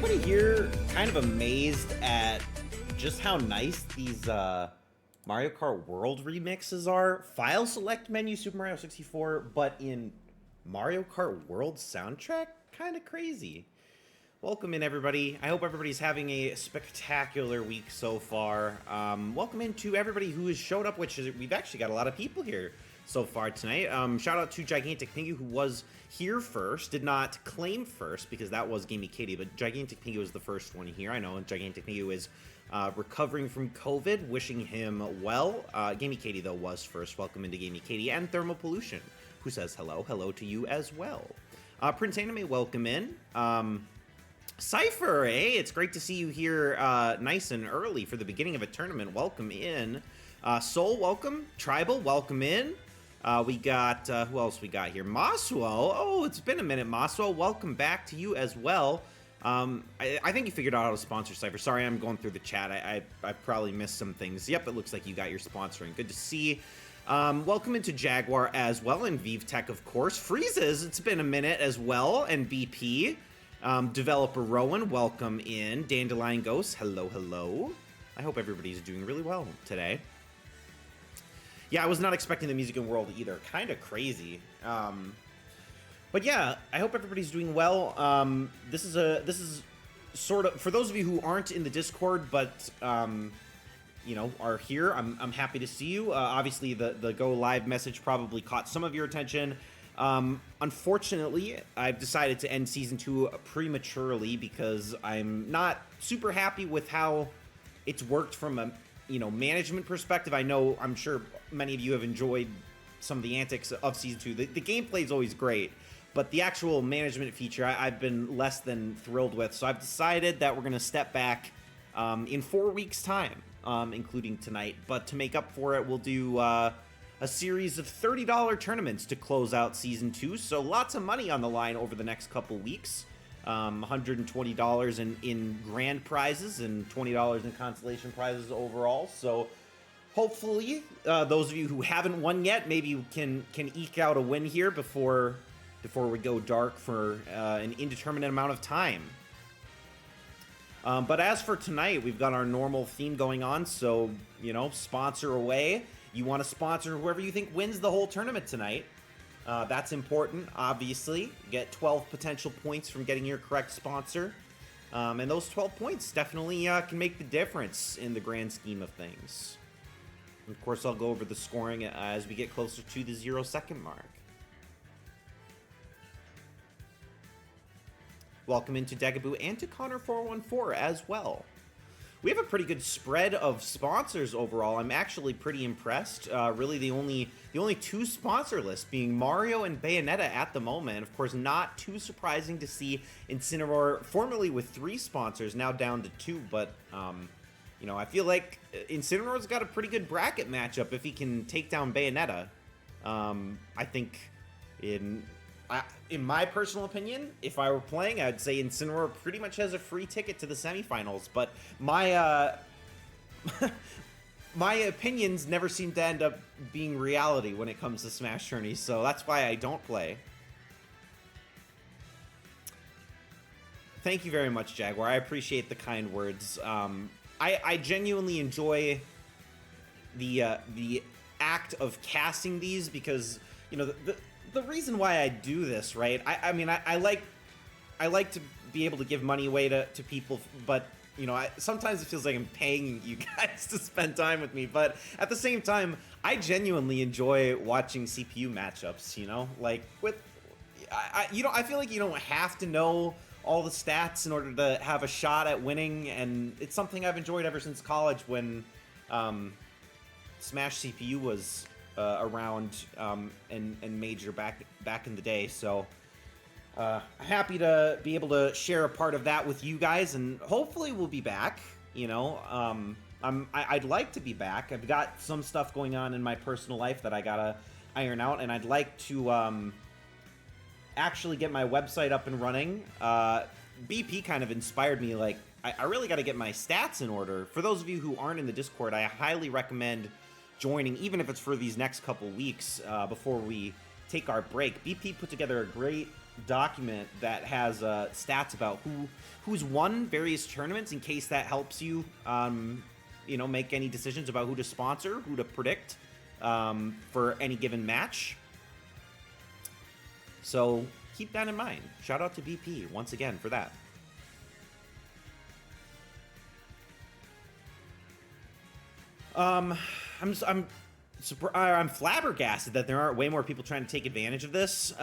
anybody here kind of amazed at just how nice these Mario Kart World remixes are? File select menu Super Mario 64, but in Mario Kart World soundtrack? Kind of crazy. Welcome in, everybody. I hope everybody's having a spectacular week so far. Welcome in to everybody who has showed up, which is, we've actually got a lot of people here so far tonight. Shout out to Gigantic Pingu, who was here first, did not claim first because that was Gamey Katie, but Gigantic Pingu was the first one here. I know Gigantic Pingu is recovering from COVID, wishing him well. Gamey Katie, though, was first. Welcome into Gamey Katie, and Thermal Pollution, who says hello. Hello to you as well. Prince Anime, welcome in. Cypher, hey, it's great to see you here nice and early for the beginning of a tournament. Welcome in. Soul, welcome. Tribal, welcome in. We got, who else we got here? Masuo. Oh, it's been a minute, Masuo. Welcome back to you as well. I think you figured out how to sponsor Cypher. Sorry, I'm going through the chat. I probably missed some things. Yep, it looks like you got your sponsoring. Good to see. Welcome into Jaguar as well, and Vive Tech, of course. Freezes, it's been a minute as well, and BP. Developer Rowan, welcome in. Dandelion Ghost, hello, hello. I hope everybody's doing really well today. Yeah, I was not expecting the Music in World either. Kind of crazy. But yeah, I hope everybody's doing well. This is sort of, for those of you who aren't in the Discord, but you know, are here, I'm happy to see you. Obviously, the Go Live message probably caught some of your attention. Unfortunately, I've decided to end Season 2 prematurely because I'm not super happy with how it's worked from a, you know, management perspective. I'm sure many of you have enjoyed some of the antics of Season 2. The gameplay is always great, but the actual management feature I've been less than thrilled with. So I've decided that we're going to step back in 4 weeks' time, including tonight. But to make up for it, we'll do a series of $30 tournaments to close out Season 2. So lots of money on the line over the next couple weeks. $120 in grand prizes and $20 in consolation prizes overall. So hopefully, those of you who haven't won yet, maybe you can eke out a win here before we go dark for an indeterminate amount of time. But as for tonight, we've got our normal theme going on. So, you know, sponsor away. You want to sponsor whoever you think wins the whole tournament tonight. That's important, obviously. You get 12 potential points from getting your correct sponsor. And those 12 points definitely can make the difference in the grand scheme of things. And of course, I'll go over the scoring as we get closer to the 0-second mark. Welcome into Dagaboo and to Connor414 as well. We have a pretty good spread of sponsors overall. I'm actually pretty impressed. Really, the only two sponsor lists being Mario and Bayonetta at the moment. Of course, not too surprising to see Incineroar formerly with 3 sponsors, now down to 2. But you know, I feel like Incineroar's got a pretty good bracket matchup if he can take down Bayonetta. I think in my personal opinion, if I were playing, I'd say Incineroar pretty much has a free ticket to the semifinals. But my my opinions never seem to end up being reality when it comes to Smash tourneys, so that's why I don't play. Thank you very much, Jaguar. I appreciate the kind words. I genuinely enjoy the act of casting these because, you know, the reason why I do this, right? I mean, I like to be able to give money away to people, but, you know, sometimes it feels like I'm paying you guys to spend time with me. But at the same time, I genuinely enjoy watching CPU matchups, you know? Like, I feel like you don't have to know all the stats in order to have a shot at winning, and it's something I've enjoyed ever since college when Smash CPU was around and major back in the day. So happy to be able to share a part of that with you guys, and hopefully we'll be back. You know, I'd like to be back. I've got some stuff going on in my personal life that I gotta iron out, and I'd like to actually get my website up and running. BP kind of inspired me, like, I really got to get my stats in order. For those of you who aren't in the Discord, I highly recommend joining, even if it's for these next couple weeks before we take our break. BP put together a great document that has stats about who's won various tournaments in case that helps you, you know, make any decisions about who to sponsor, who to predict for any given match. So keep that in mind. Shout out to BP once again for that. I'm flabbergasted that there aren't way more people trying to take advantage of this.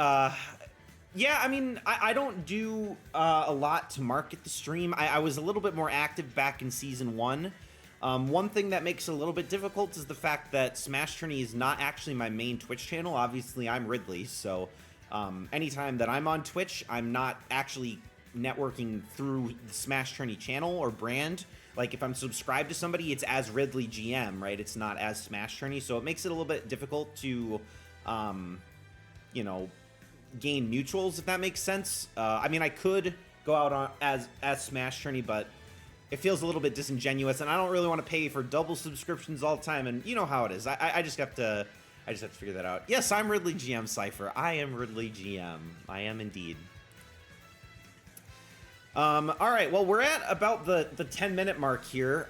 Yeah, I mean, I don't do a lot to market the stream. I was a little bit more active back in Season 1. One thing that makes it a little bit difficult is the fact that Smash Tourney is not actually my main Twitch channel. Obviously, I'm Ridley, so anytime that I'm on Twitch, I'm not actually networking through the Smash Tourney channel or brand. Like, if I'm subscribed to somebody, it's as Ridley GM, right? It's not as Smash Tourney, so it makes it a little bit difficult to, you know, gain mutuals, if that makes sense. I mean, I could go out on as Smash Tourney, but it feels a little bit disingenuous, and I don't really want to pay for double subscriptions all the time, and you know how it is. I just have to figure that out. Yes, I'm Ridley GM Cypher. I am Ridley GM. I am indeed. All right, well, we're at about the 10-minute mark here.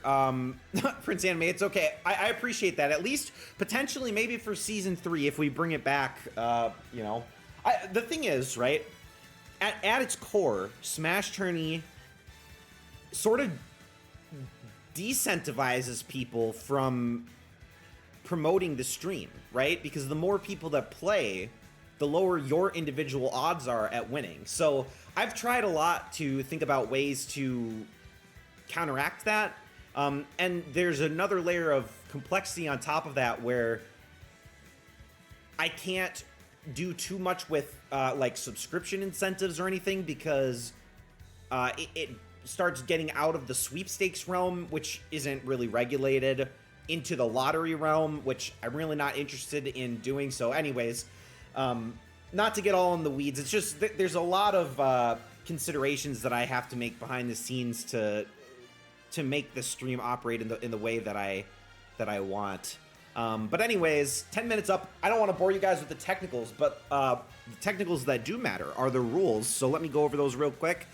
Prince Anime, it's okay. I appreciate that. At least, potentially, maybe for Season 3, if we bring it back, you know. The thing is, right, at its core, Smash Tourney sort of decentivizes people from promoting the stream, right? Because the more people that play, the lower your individual odds are at winning. So I've tried a lot to think about ways to counteract that. And there's another layer of complexity on top of that where I can't do too much with like subscription incentives or anything because it starts getting out of the sweepstakes realm, which isn't really regulated, into the lottery realm, which I'm really not interested in doing. So anyways, not to get all in the weeds, it's just there's a lot of considerations that I have to make behind the scenes to make the stream operate in the way that I want. But anyways, 10 minutes up. I don't want to bore you guys with the technicals, but the technicals that do matter are the rules. So let me go over those real quick.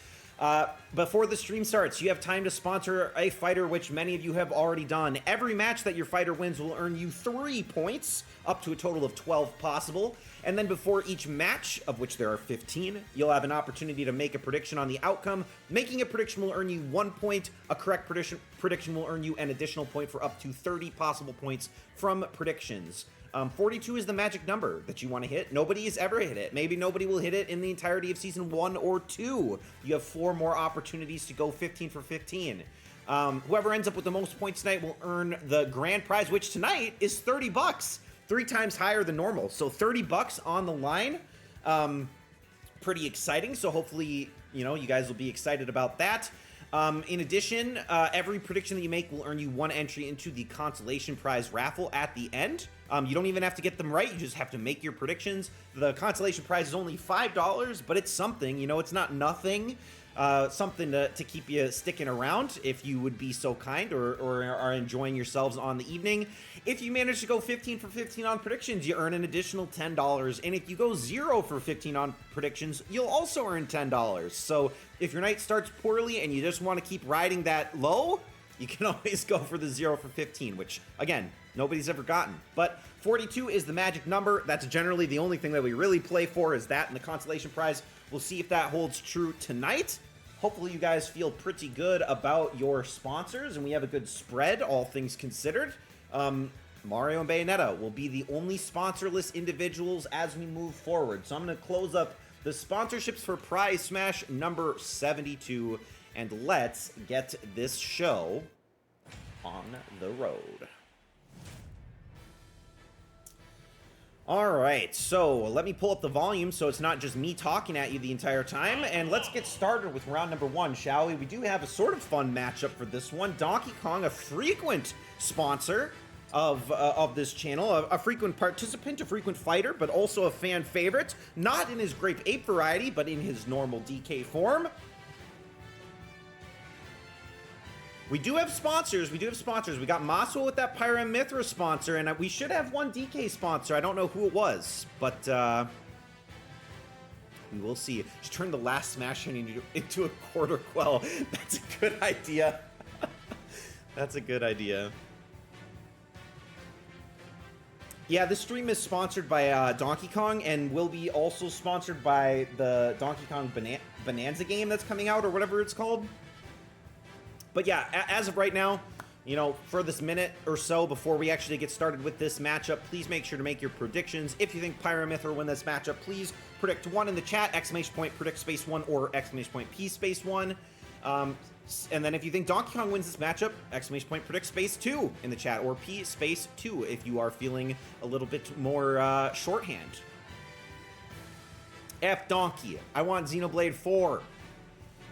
Before the stream starts, you have time to sponsor a fighter, which many of you have already done. Every match that your fighter wins will earn you 3 points, up to a total of 12 possible. And then before each match, of which there are 15, you'll have an opportunity to make a prediction on the outcome. Making a prediction will earn you 1 point. A correct prediction will earn you an additional point for up to 30 possible points from predictions. 42 is the magic number that you want to hit. Nobody has ever hit it. Maybe nobody will hit it in the entirety of Season 1 or 2. You have 4 more opportunities to go 15 for 15. Whoever ends up with the most points tonight will earn the grand prize, which tonight is 30 bucks. 3 times higher than normal. So 30 bucks on the line. Pretty exciting. So hopefully, you know, you guys will be excited about that. In addition, every prediction that you make will earn you 1 entry into the consolation prize raffle at the end. You don't even have to get them right. You just have to make your predictions. The consolation prize is only $5, but it's something. You know, it's not nothing. Something to keep you sticking around if you would be so kind or are enjoying yourselves on the evening. If you manage to go 15 for 15 on predictions, you earn an additional $10. And if you go 0 for 15 on predictions, you'll also earn $10. So if your night starts poorly and you just want to keep riding that low, you can always go for the 0 for 15, which, again, nobody's ever gotten. But 42 is the magic number. That's generally the only thing that we really play for, is that and the consolation prize. We'll see if that holds true tonight. Hopefully you guys feel pretty good about your sponsors, and we have a good spread, all things considered. Mario and Bayonetta will be the only sponsorless individuals as we move forward. So I'm going to close up the sponsorships for Prize Smash number 72, and let's get this show on the road. All right, so let me pull up the volume so it's not just me talking at you the entire time, and let's get started with round number 1, shall we? We do have a sort of fun matchup for this one. Donkey Kong, a frequent sponsor of this channel, a frequent participant, a frequent fighter, but also a fan favorite, not in his Grape Ape variety, but in his normal DK form. We do have sponsors. We got Maswa with that Pyra Mythra sponsor, and we should have one DK sponsor. I don't know who it was, but We will see. Just turn the last Smash into a quarter quell. That's a good idea. That's a good idea. Yeah, this stream is sponsored by Donkey Kong and will be also sponsored by the Donkey Kong Bonanza game that's coming out, or whatever it's called. But yeah, as of right now, you know, for this minute or so before we actually get started with this matchup, please make sure to make your predictions. If you think Pyra and Mythra will win this matchup, please predict 1 in the chat, ! Predict space 1, or ! P space 1. And then if you think Donkey Kong wins this matchup, ! Predict space 2 in the chat, or P space 2 if you are feeling a little bit more shorthand. F Donkey, I want Xenoblade 4.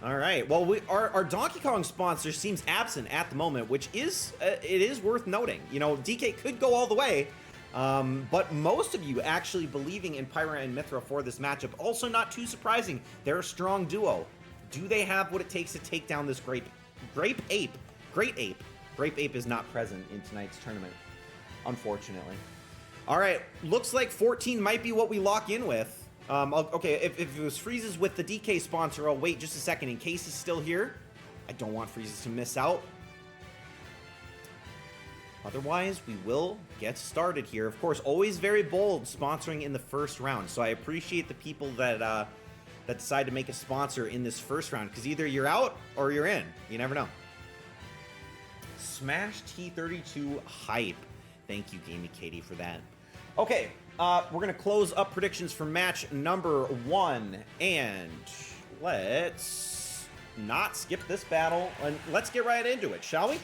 All right, well, our Donkey Kong sponsor seems absent at the moment, which is, it is worth noting. You know, DK could go all the way, but most of you actually believing in Pyra and Mythra for this matchup. Also not too surprising, they're a strong duo. Do they have what it takes to take down this Great Ape? Great Ape is not present in tonight's tournament, unfortunately. All right, looks like 14 might be what we lock in with. Okay, if it was Freezes with the DK sponsor, I'll wait just a second in case he's still here. I don't want Freezes to miss out. Otherwise, we will get started here. Of course, always very bold sponsoring in the first round, so I appreciate the people that that decide to make a sponsor in this first round, because either you're out or you're in. You never know. Smash T32 hype. Thank you, Gamey Katie, for that. Okay, we're going to close up predictions for match number 1, and let's not skip this battle, and let's get right into it, shall we?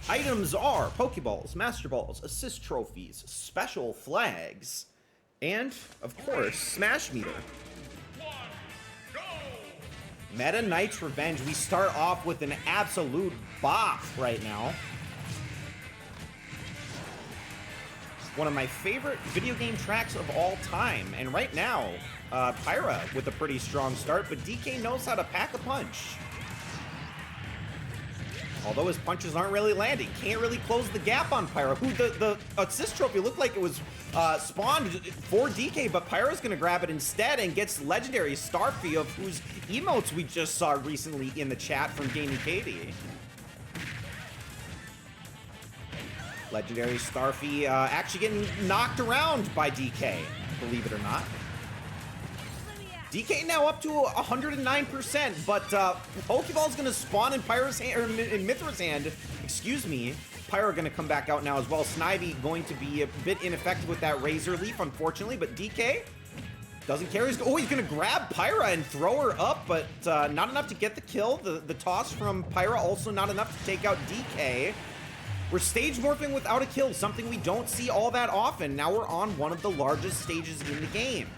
Items are Pokeballs, Master Balls, Assist Trophies, Special Flags, and, of course, Smash Meter. Meta Knight's Revenge. We start off with an absolute bop right now. One of my favorite video game tracks of all time. And right now, Pyra with a pretty strong start, but DK knows how to pack a punch. Although his punches aren't really landing. Can't really close the gap on Pyra, who the assist trophy looked like it was spawned for DK, but Pyra's gonna grab it instead and gets legendary Starfy, of whose emotes we just saw recently in the chat from Gamey Katie. Legendary Starfy actually getting knocked around by DK, believe it or not. DK now up to 109%, but Pokeball's gonna spawn in Pyra's hand, or in Mythra's hand, excuse me. Pyra gonna come back out now as well. Snivy going to be a bit ineffective with that Razor Leaf, unfortunately, but DK doesn't care. He's gonna grab Pyra and throw her up, but not enough to get the kill. The toss from Pyra also not enough to take out DK. We're stage morphing without a kill, something we don't see all that often. Now we're on one of the largest stages in the game.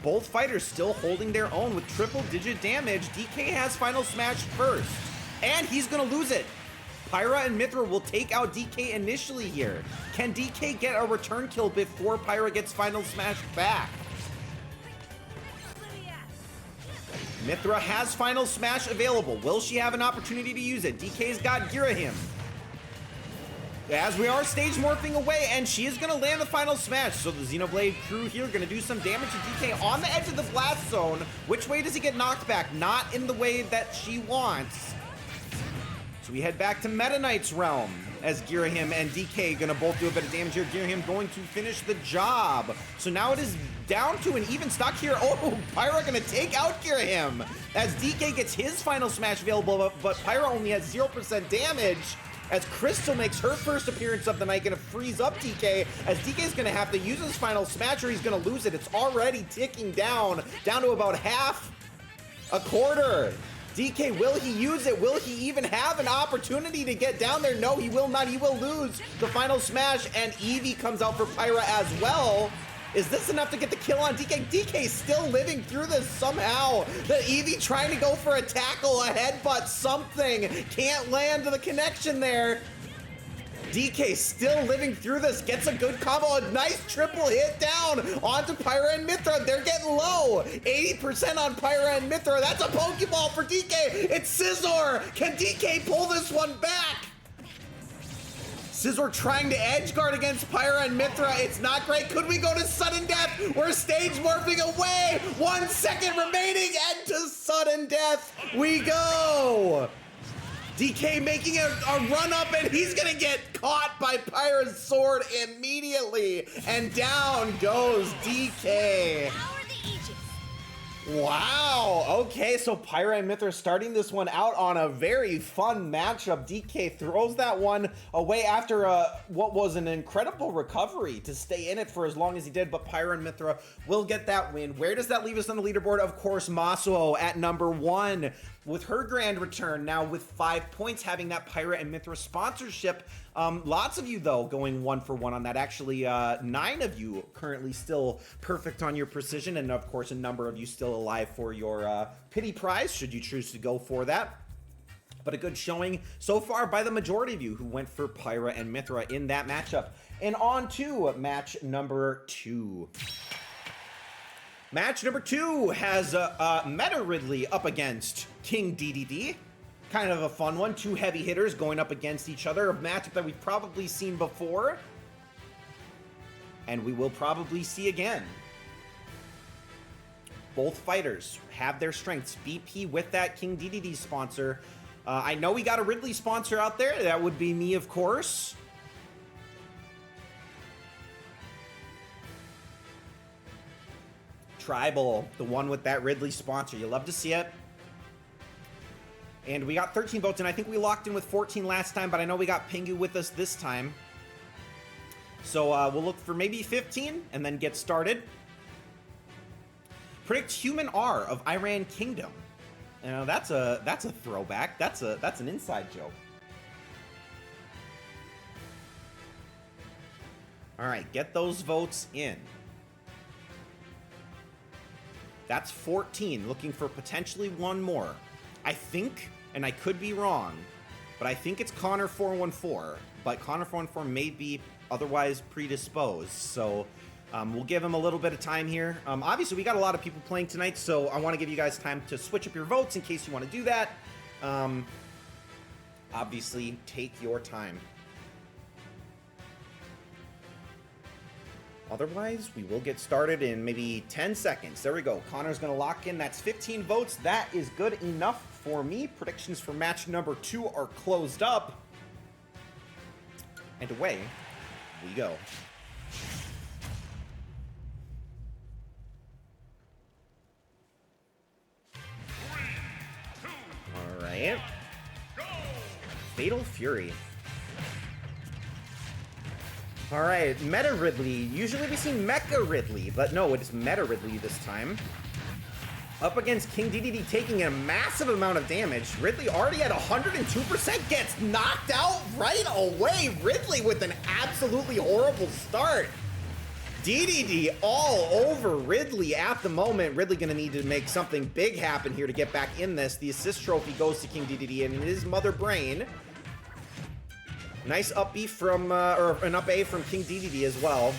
Both fighters still holding their own with triple-digit damage. DK has Final Smash first, and he's gonna lose it. Pyra and Mythra will take out DK initially here. Can DK get a return kill before Pyra gets Final Smash back? Mythra has Final Smash available. Will she have an opportunity to use it? DK's got Girahim. As we are stage morphing away, and she is going to land the Final Smash. So the Xenoblade crew here going to do some damage to DK on the edge of the blast zone. Which way does he get knocked back? Not in the way that she wants. So we head back to Meta Knight's realm as Girahim and DK going to both do a bit of damage here. Girahim going to finish the job. So now it is down to an even stock here. Oh, Pyra going to take out Girahim as DK gets his Final Smash available, but Pyra only has 0% damage. As Crystal makes her first appearance of the night, gonna freeze up DK, as DK's gonna have to use his Final Smash or he's gonna lose it. It's already ticking down to about half, a quarter. DK, will he use it? Will he even have an opportunity to get down there? No, he will not. He will lose the Final Smash, and Eevee comes out for Pyra as well. Is this enough to get the kill on DK? DK still living through this somehow. The Eevee trying to go for a tackle, a headbutt, something. Can't land the connection there. DK still living through this, gets a good combo, a nice triple hit down onto Pyra and Mythra. They're getting low. 80% on Pyra and Mythra. That's a Pokeball for DK. It's Scizor. Can DK pull this one back? Scizor trying to edge guard against Pyra and Mythra. It's not great. Could we go to sudden death? We're stage morphing away. 1 second remaining, and to sudden death we go. DK making a run up, and he's gonna get caught by Pyra's sword immediately. And down goes DK. Wow, okay, so Pyra and Mythra starting this one out on a very fun matchup. DK throws that one away after what was an incredible recovery to stay in it for as long as he did, but Pyra and Mythra will get that win. Where does that leave us on the leaderboard? Of course, Masuo at number 1 with her grand return, now with 5 points, having that Pyra and Mythra sponsorship. Lots of you, though, going 1 for 1 on that. Actually, 9 of you currently still perfect on your precision, and of course, a number of you still alive for your pity prize, should you choose to go for that. But a good showing so far by the majority of you who went for Pyra and Mythra in that matchup. And on to match number 2. Match number 2 has Meta Ridley up against King DDD. Kind of a fun one. 2 heavy hitters going up against each other. A matchup that we've probably seen before. And we will probably see again. Both fighters have their strengths. BP with that King DDD sponsor. I know we got a Ridley sponsor out there. That would be me, of course. Tribal, the one with that Ridley sponsor. You love to see it. And we got 13 votes, and I think we locked in with 14 last time, but I know we got Pingu with us this time. So we'll look for maybe 15 and then get started. Predict Human R of Iran Kingdom. You know, that's a throwback. That's an inside joke. All right, get those votes in. That's 14, looking for potentially one more. I think, and I could be wrong, but I think it's Connor414, but Connor414 may be otherwise predisposed, so we'll give him a little bit of time here. Obviously, we got a lot of people playing tonight, so I want to give you guys time to switch up your votes in case you want to do that. Obviously, take your time. Otherwise, we will get started in maybe 10 seconds. There we go. Connor's going to lock in. That's 15 votes. That is good enough for me. Predictions for match number 2 are closed up. And away we go. All right. Fatal Fury. All right, Meta Ridley. Usually we see Mecha Ridley, but no, it is Meta Ridley this time. Up against King DDD, taking a massive amount of damage. Ridley already at 102%, gets knocked out right away. Ridley with an absolutely horrible start. DDD all over Ridley at the moment. Ridley gonna need to make something big happen here to get back in this. The assist trophy goes to King DDD and his mother brain. Nice up B from, or an up A from King DDD as well.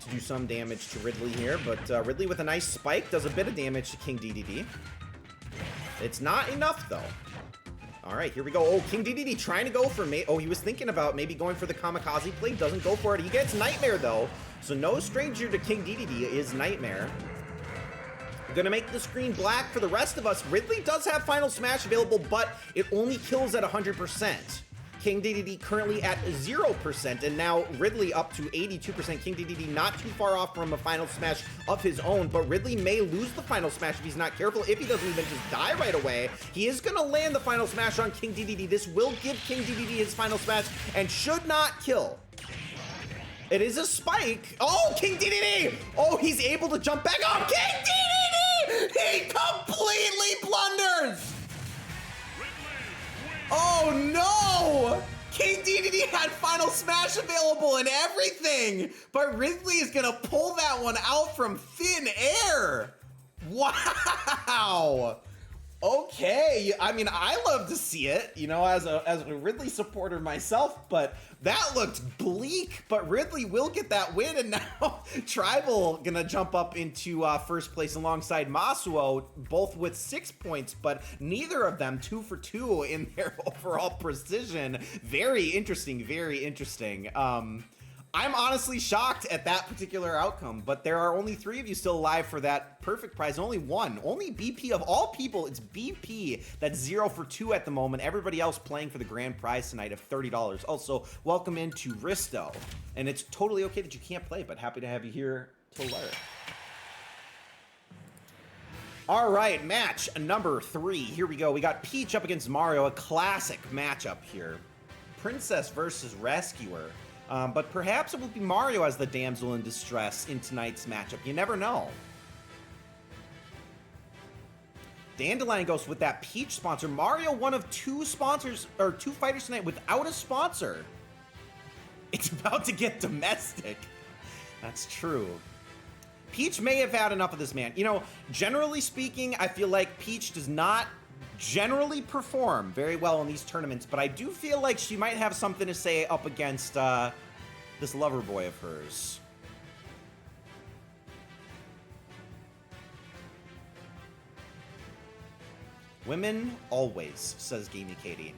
To do some damage to Ridley here, but Ridley with a nice spike does a bit of damage to King DDD. It's not enough though. All right, here we go. Oh, King DDD trying to go for me. Oh, he was thinking about maybe going for the kamikaze play. Doesn't go for it. He gets Nightmare though. So no stranger to King DDD is Nightmare. Gonna make the screen black for the rest of us. Ridley does have Final Smash available, but it only kills at 100%. King DDD currently at 0%, and now Ridley up to 82%. King DDD not too far off from a Final Smash of his own, but Ridley may lose the Final Smash if he's not careful, if he doesn't even just die right away. He is gonna land the Final Smash on King DDD. This will give King DDD his Final Smash and should not kill. It is a spike. Oh, King DDD! Oh, he's able to jump back. Oh, King DDD! He completely blunders! Oh no! King DDD had Final Smash available and everything, but Ridley is gonna pull that one out from thin air. Wow! Okay, I mean, I love to see it, you know, as a Ridley supporter myself, but that looked bleak. But Ridley will get that win, and now Tribal gonna jump up into first place alongside Masuo, both with 6 points, but neither of them 2 for 2 in their overall precision. Very interesting, very interesting. I'm honestly shocked at that particular outcome, but there are only 3 of you still alive for that perfect prize. Only one. Only BP of all people, it's BP that's 0 for 2 at the moment. Everybody else playing for the grand prize tonight of $30. Also, welcome into Risto. And it's totally okay that you can't play, but happy to have you here to learn. All right, match number 3. Here we go. We got Peach up against Mario, a classic matchup here. Princess versus Rescuer. But perhaps it will be Mario as the damsel in distress in tonight's matchup. You never know. Dandelion Ghost with that Peach sponsor. Mario, one of 2 sponsors, or 2 fighters tonight without a sponsor. It's about to get domestic. That's true. Peach may have had enough of this man. You know, generally speaking, I feel like Peach does not generally perform very well in these tournaments, but I do feel like she might have something to say up against this lover boy of hers. Women always, says Gamey Katie.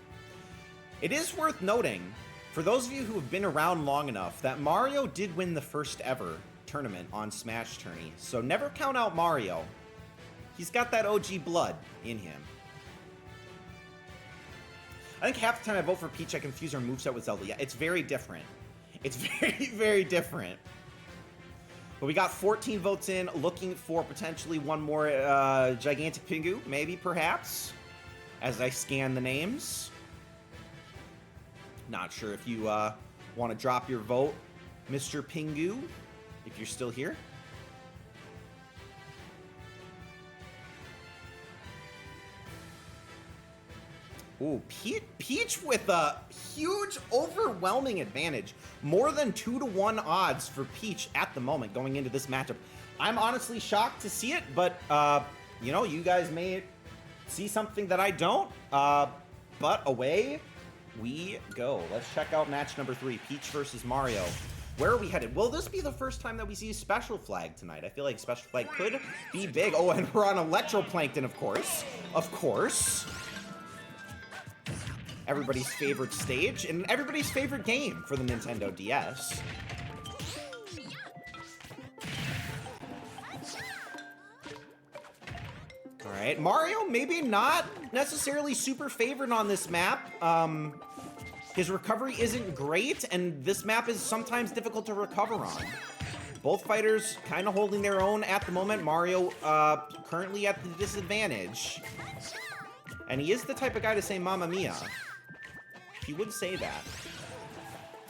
It is worth noting, for those of you who have been around long enough, that Mario did win the first ever tournament on Smash Tourney, so never count out Mario. He's got that OG blood in him. I think half the time I vote for Peach, I confuse her moveset with Zelda. Yeah, it's very different. It's very, very different. But we got 14 votes in, looking for potentially one more Gigantic Pingu, maybe, perhaps, as I scan the names. Not sure if you want to drop your vote, Mr. Pingu, if you're still here. Ooh, Peach with a huge, overwhelming advantage. More than 2-to-1 odds for Peach at the moment going into this matchup. I'm honestly shocked to see it, but, you know, you guys may see something that I don't. But away we go. Let's check out match number 3, Peach versus Mario. Where are we headed? Will this be the first time that we see Special Flag tonight? I feel like Special Flag could be big. Oh, and we're on Electroplankton, of course. Of course. Everybody's favorite stage and everybody's favorite game for the Nintendo DS. All right, Mario maybe not necessarily super favored on this map. His recovery isn't great, and this map is sometimes difficult to recover on. Both fighters kind of holding their own at the moment. Mario currently at the disadvantage. And he is the type of guy to say Mamma Mia. He would say that.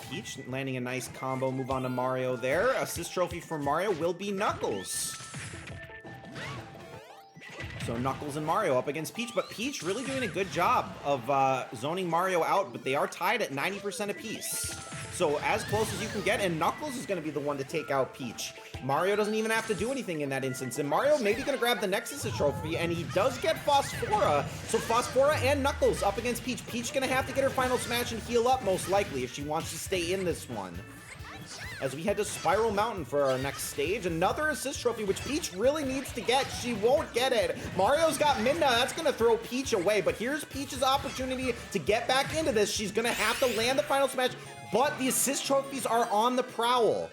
Peach landing a nice combo move on to Mario there. Assist trophy for Mario will be Knuckles. So Knuckles and Mario up against Peach, but Peach really doing a good job of zoning Mario out, but they are tied at 90% apiece. So as close as you can get, and Knuckles is going to be the one to take out Peach. Mario doesn't even have to do anything in that instance, and Mario maybe going to grab the Nexus trophy, and he does get Phosphora. So Phosphora and Knuckles up against Peach. Peach going to have to get her final smash and heal up, most likely, if she wants to stay in this one. As we head to Spiral Mountain for our next stage. Another assist trophy, which Peach really needs to get. She won't get it. Mario's got Midna. That's going to throw Peach away. But here's Peach's opportunity to get back into this. She's going to have to land the final smash. But the assist trophies are on the prowl.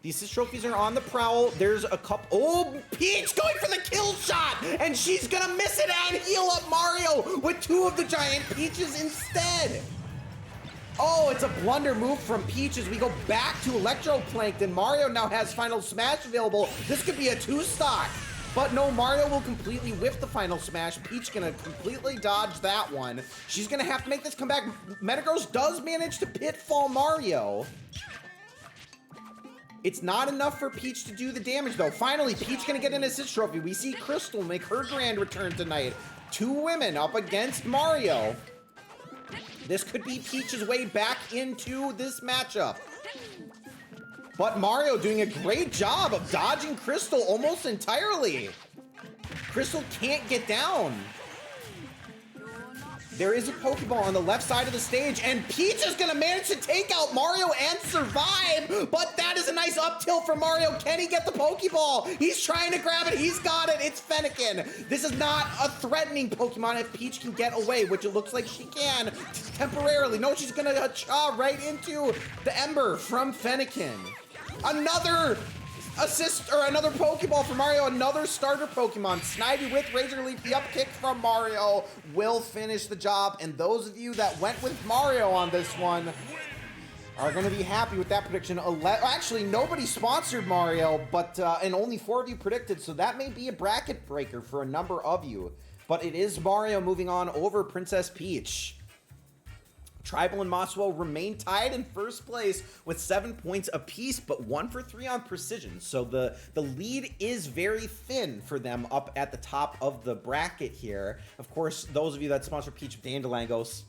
The assist trophies are on the prowl. There's a couple. Oh, Peach going for the kill shot. And she's going to miss it and heal up Mario with 2 of the giant Peaches instead. Oh, it's a blunder move from Peach as we go back to Electroplankton. Mario now has final smash available. This could be a 2-stock. But no, Mario will completely whiff the final smash. Peach gonna completely dodge that one. She's gonna have to make this comeback. Metagross does manage to pitfall Mario. It's not enough for Peach to do the damage though. Finally, Peach gonna get an assist trophy. We see Crystal make her grand return tonight. 2 women up against Mario. This could be Peach's way back into this matchup. But Mario doing a great job of dodging Crystal almost entirely. Crystal can't get down. There is a Pokeball on the left side of the stage, and Peach is gonna manage to take out Mario and survive, but that is a nice up tilt from Mario. Can he get the Pokeball? He's trying to grab it, he's got it, it's Fennekin. This is not a threatening Pokemon if Peach can get away, which it looks like she can temporarily. No, she's gonna chaw right into the Ember from Fennekin. Another assist, or another Pokeball for Mario, another starter Pokemon. Snivy with Razor Leaf, the up kick from Mario will finish the job, and those of you that went with Mario on this one are going to be happy with that prediction. Actually, nobody sponsored Mario, but and only 4 of you predicted, so that may be a bracket breaker for a number of you. But it is Mario moving on over Princess Peach. Tribal and Maswell remain tied in first place with 7 points apiece, but 1 for 3 on precision. So the lead is very thin for them up at the top of the bracket here. Of course, those of you that sponsor Peach Dandalangos,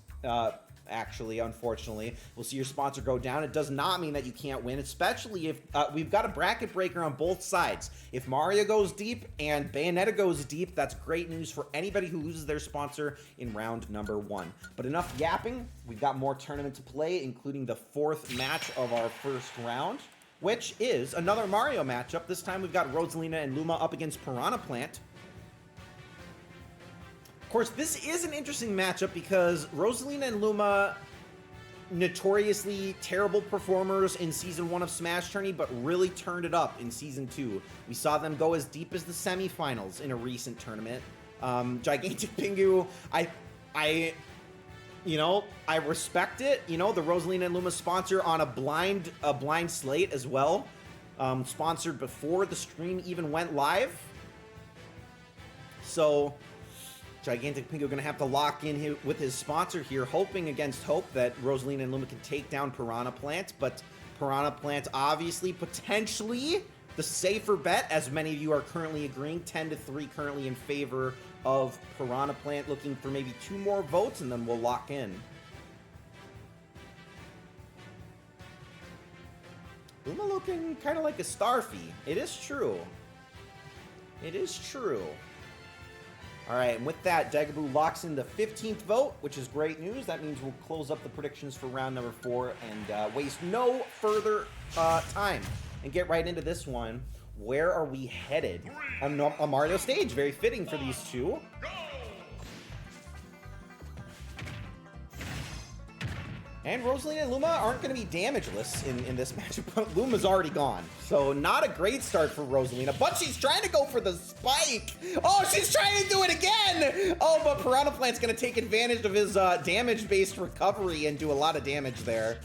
actually, unfortunately, we'll see your sponsor go down. It does not mean that you can't win, especially if we've got a bracket breaker on both sides. If Mario goes deep and Bayonetta goes deep, that's great news for anybody who loses their sponsor in round number 1. But enough yapping. We've got more tournament to play, including the 4th match of our first round, which is another Mario matchup. This time we've got Rosalina and Luma up against Piranha Plant. Of course, this is an interesting matchup because Rosalina and Luma, notoriously terrible performers in Season 1 of Smash Tourney, but really turned it up in Season 2. We saw them go as deep as the semifinals in a recent tournament. Gigantic Pingu, I respect it. You know, the Rosalina and Luma sponsor on a blind slate as well. Sponsored before the stream even went live. So Gigantic Pingu going to have to lock in with his sponsor here, hoping against hope that Rosalina and Luma can take down Piranha Plant. But Piranha Plant, obviously, potentially the safer bet, as many of you are currently agreeing. 10-3 currently in favor of Piranha Plant, looking for maybe 2 more votes, and then we'll lock in. Luma looking kind of like a Starfy. It is true. It is true. All right, and with that, Dagobah locks in the 15th vote, which is great news. That means we'll close up the predictions for round number 4 and waste no further time and get right into this one. Where are we headed? On a Mario stage, very fitting for these two. And Rosalina and Luma aren't going to be damageless in this matchup, but Luma's already gone. So not a great start for Rosalina, but she's trying to go for the spike. Oh, she's trying to do it again. Oh, but Piranha Plant's going to take advantage of his damage-based recovery and do a lot of damage there.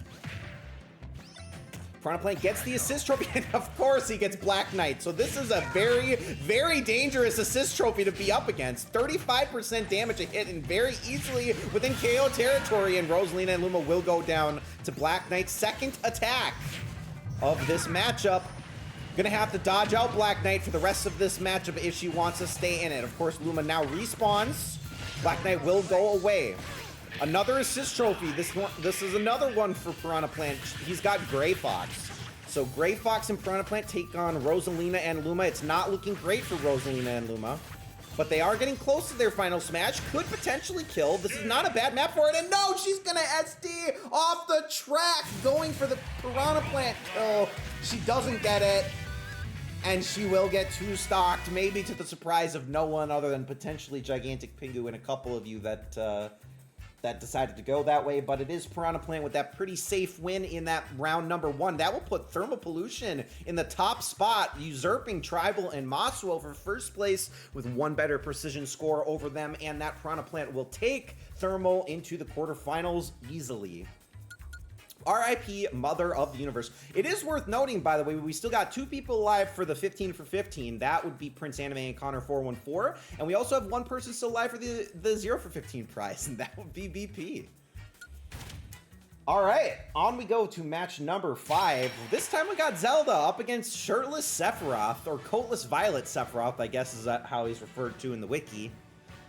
Piranha Plant gets the assist trophy, and of course he gets Black Knight. So this is a very, very dangerous assist trophy to be up against. 35% damage a hit and very easily within KO territory, and Rosalina and Luma will go down to Black Knight's second attack of this matchup. Gonna have to dodge out Black Knight for the rest of this matchup if she wants to stay in it. Of course, Luma now respawns. Black Knight will go away. Another assist trophy. This is another one for Piranha Plant. He's got Gray Fox. So Gray Fox and Piranha Plant take on Rosalina and Luma. It's not looking great for Rosalina and Luma, but they are getting close to their final smash. Could potentially kill. This is not a bad map for it. And no, she's gonna SD off the track, going for the Piranha Plant kill. She doesn't get it, and she will get 2-stocked, maybe to the surprise of no one other than potentially Gigantic Pingu and a couple of you that decided to go that way, but it is Piranha Plant with that pretty safe win in that round number 1. That will put Thermal Pollution in the top spot, usurping Tribal and Maswell for first place with 1 better precision score over them, and that Piranha Plant will take Thermal into the quarterfinals easily. RIP Mother of the Universe. It is worth noting, by the way, we still got 2 people alive for the 15 for 15. That would be Prince Anime and Connor414. And we also have 1 person still alive for the 0 for 15 prize, and that would be BP. All right, on we go to match number 5. This time we got Zelda up against Shirtless Sephiroth, or Coatless Violet Sephiroth, I guess is how he's referred to in the wiki.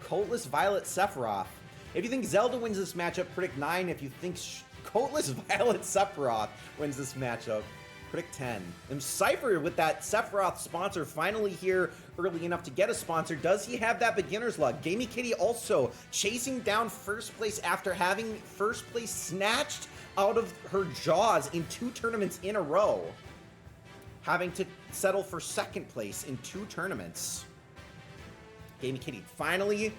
Coatless Violet Sephiroth. If you think Zelda wins this matchup, predict 9. If you think Coatless Violet Sephiroth wins this matchup, Predict 10. And Cypher with that Sephiroth sponsor finally here early enough to get a sponsor. Does he have that beginner's luck? Gamey Kitty also chasing down first place after having first place snatched out of her jaws in 2 tournaments in a row. Having to settle for second place in 2 tournaments. Gamey Kitty finally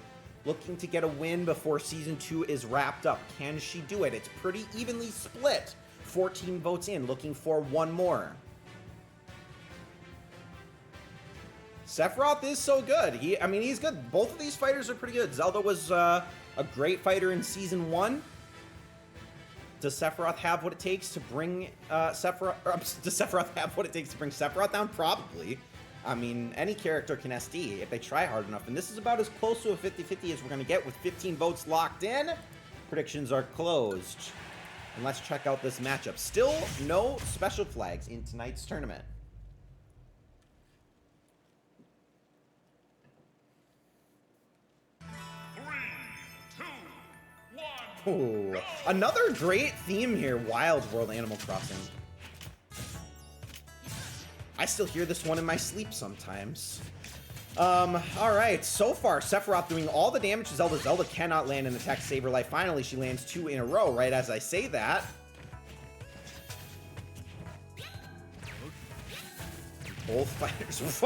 looking to get a win before Season 2 is wrapped up. Can she do it? It's pretty evenly split. 14 votes in, looking for 1 more. Sephiroth is so good. I mean, he's good. Both of these fighters are pretty good. Zelda was a great fighter in Season 1. Does Sephiroth have what it takes to bring does Sephiroth have what it takes to bring Sephiroth down? Probably. I mean, any character can SD if they try hard enough. And this is about as close to a 50-50 as we're going to get with 15 votes locked in. Predictions are closed. And let's check out this matchup. Still no special flags in tonight's tournament. Ooh, another great theme here, Wild World Animal Crossing. I still hear this one in my sleep sometimes. Alright, so far, Sephiroth doing all the damage to Zelda. Zelda cannot land an attack to save her life. Finally, she lands 2 in a row, right as I say that. Both fighters.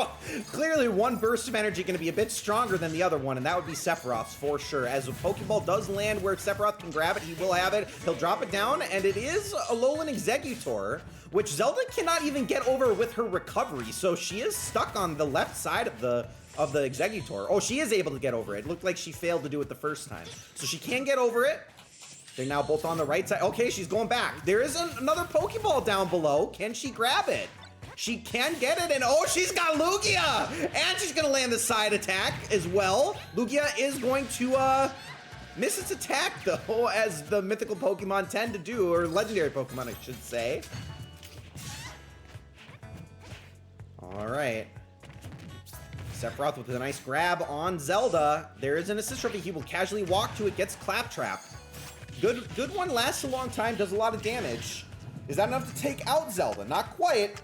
Clearly, one burst of energy going to be a bit stronger than the other one, and that would be Sephiroth's for sure. As a Pokeball does land where Sephiroth can grab it, he will have it. He'll drop it down, and it is Alolan Exeggutor, which Zelda cannot even get over with her recovery, so she is stuck on the left side of the Exeggutor. Oh, she is able to get over it. It looked like she failed to do it the first time. So she can get over it. They're now both on the right side. Okay, she's going back. There is another Pokeball down below. Can she grab it? She can get it, and oh, she's got Lugia! And she's gonna land the side attack as well. Lugia is going to miss its attack, though, as the mythical Pokemon tend to do, or legendary Pokemon, I should say. All right. Sephiroth with a nice grab on Zelda. There is an assist trophy. He will casually walk to it, gets Claptrap. Good one, lasts a long time, does a lot of damage. Is that enough to take out Zelda? Not quite.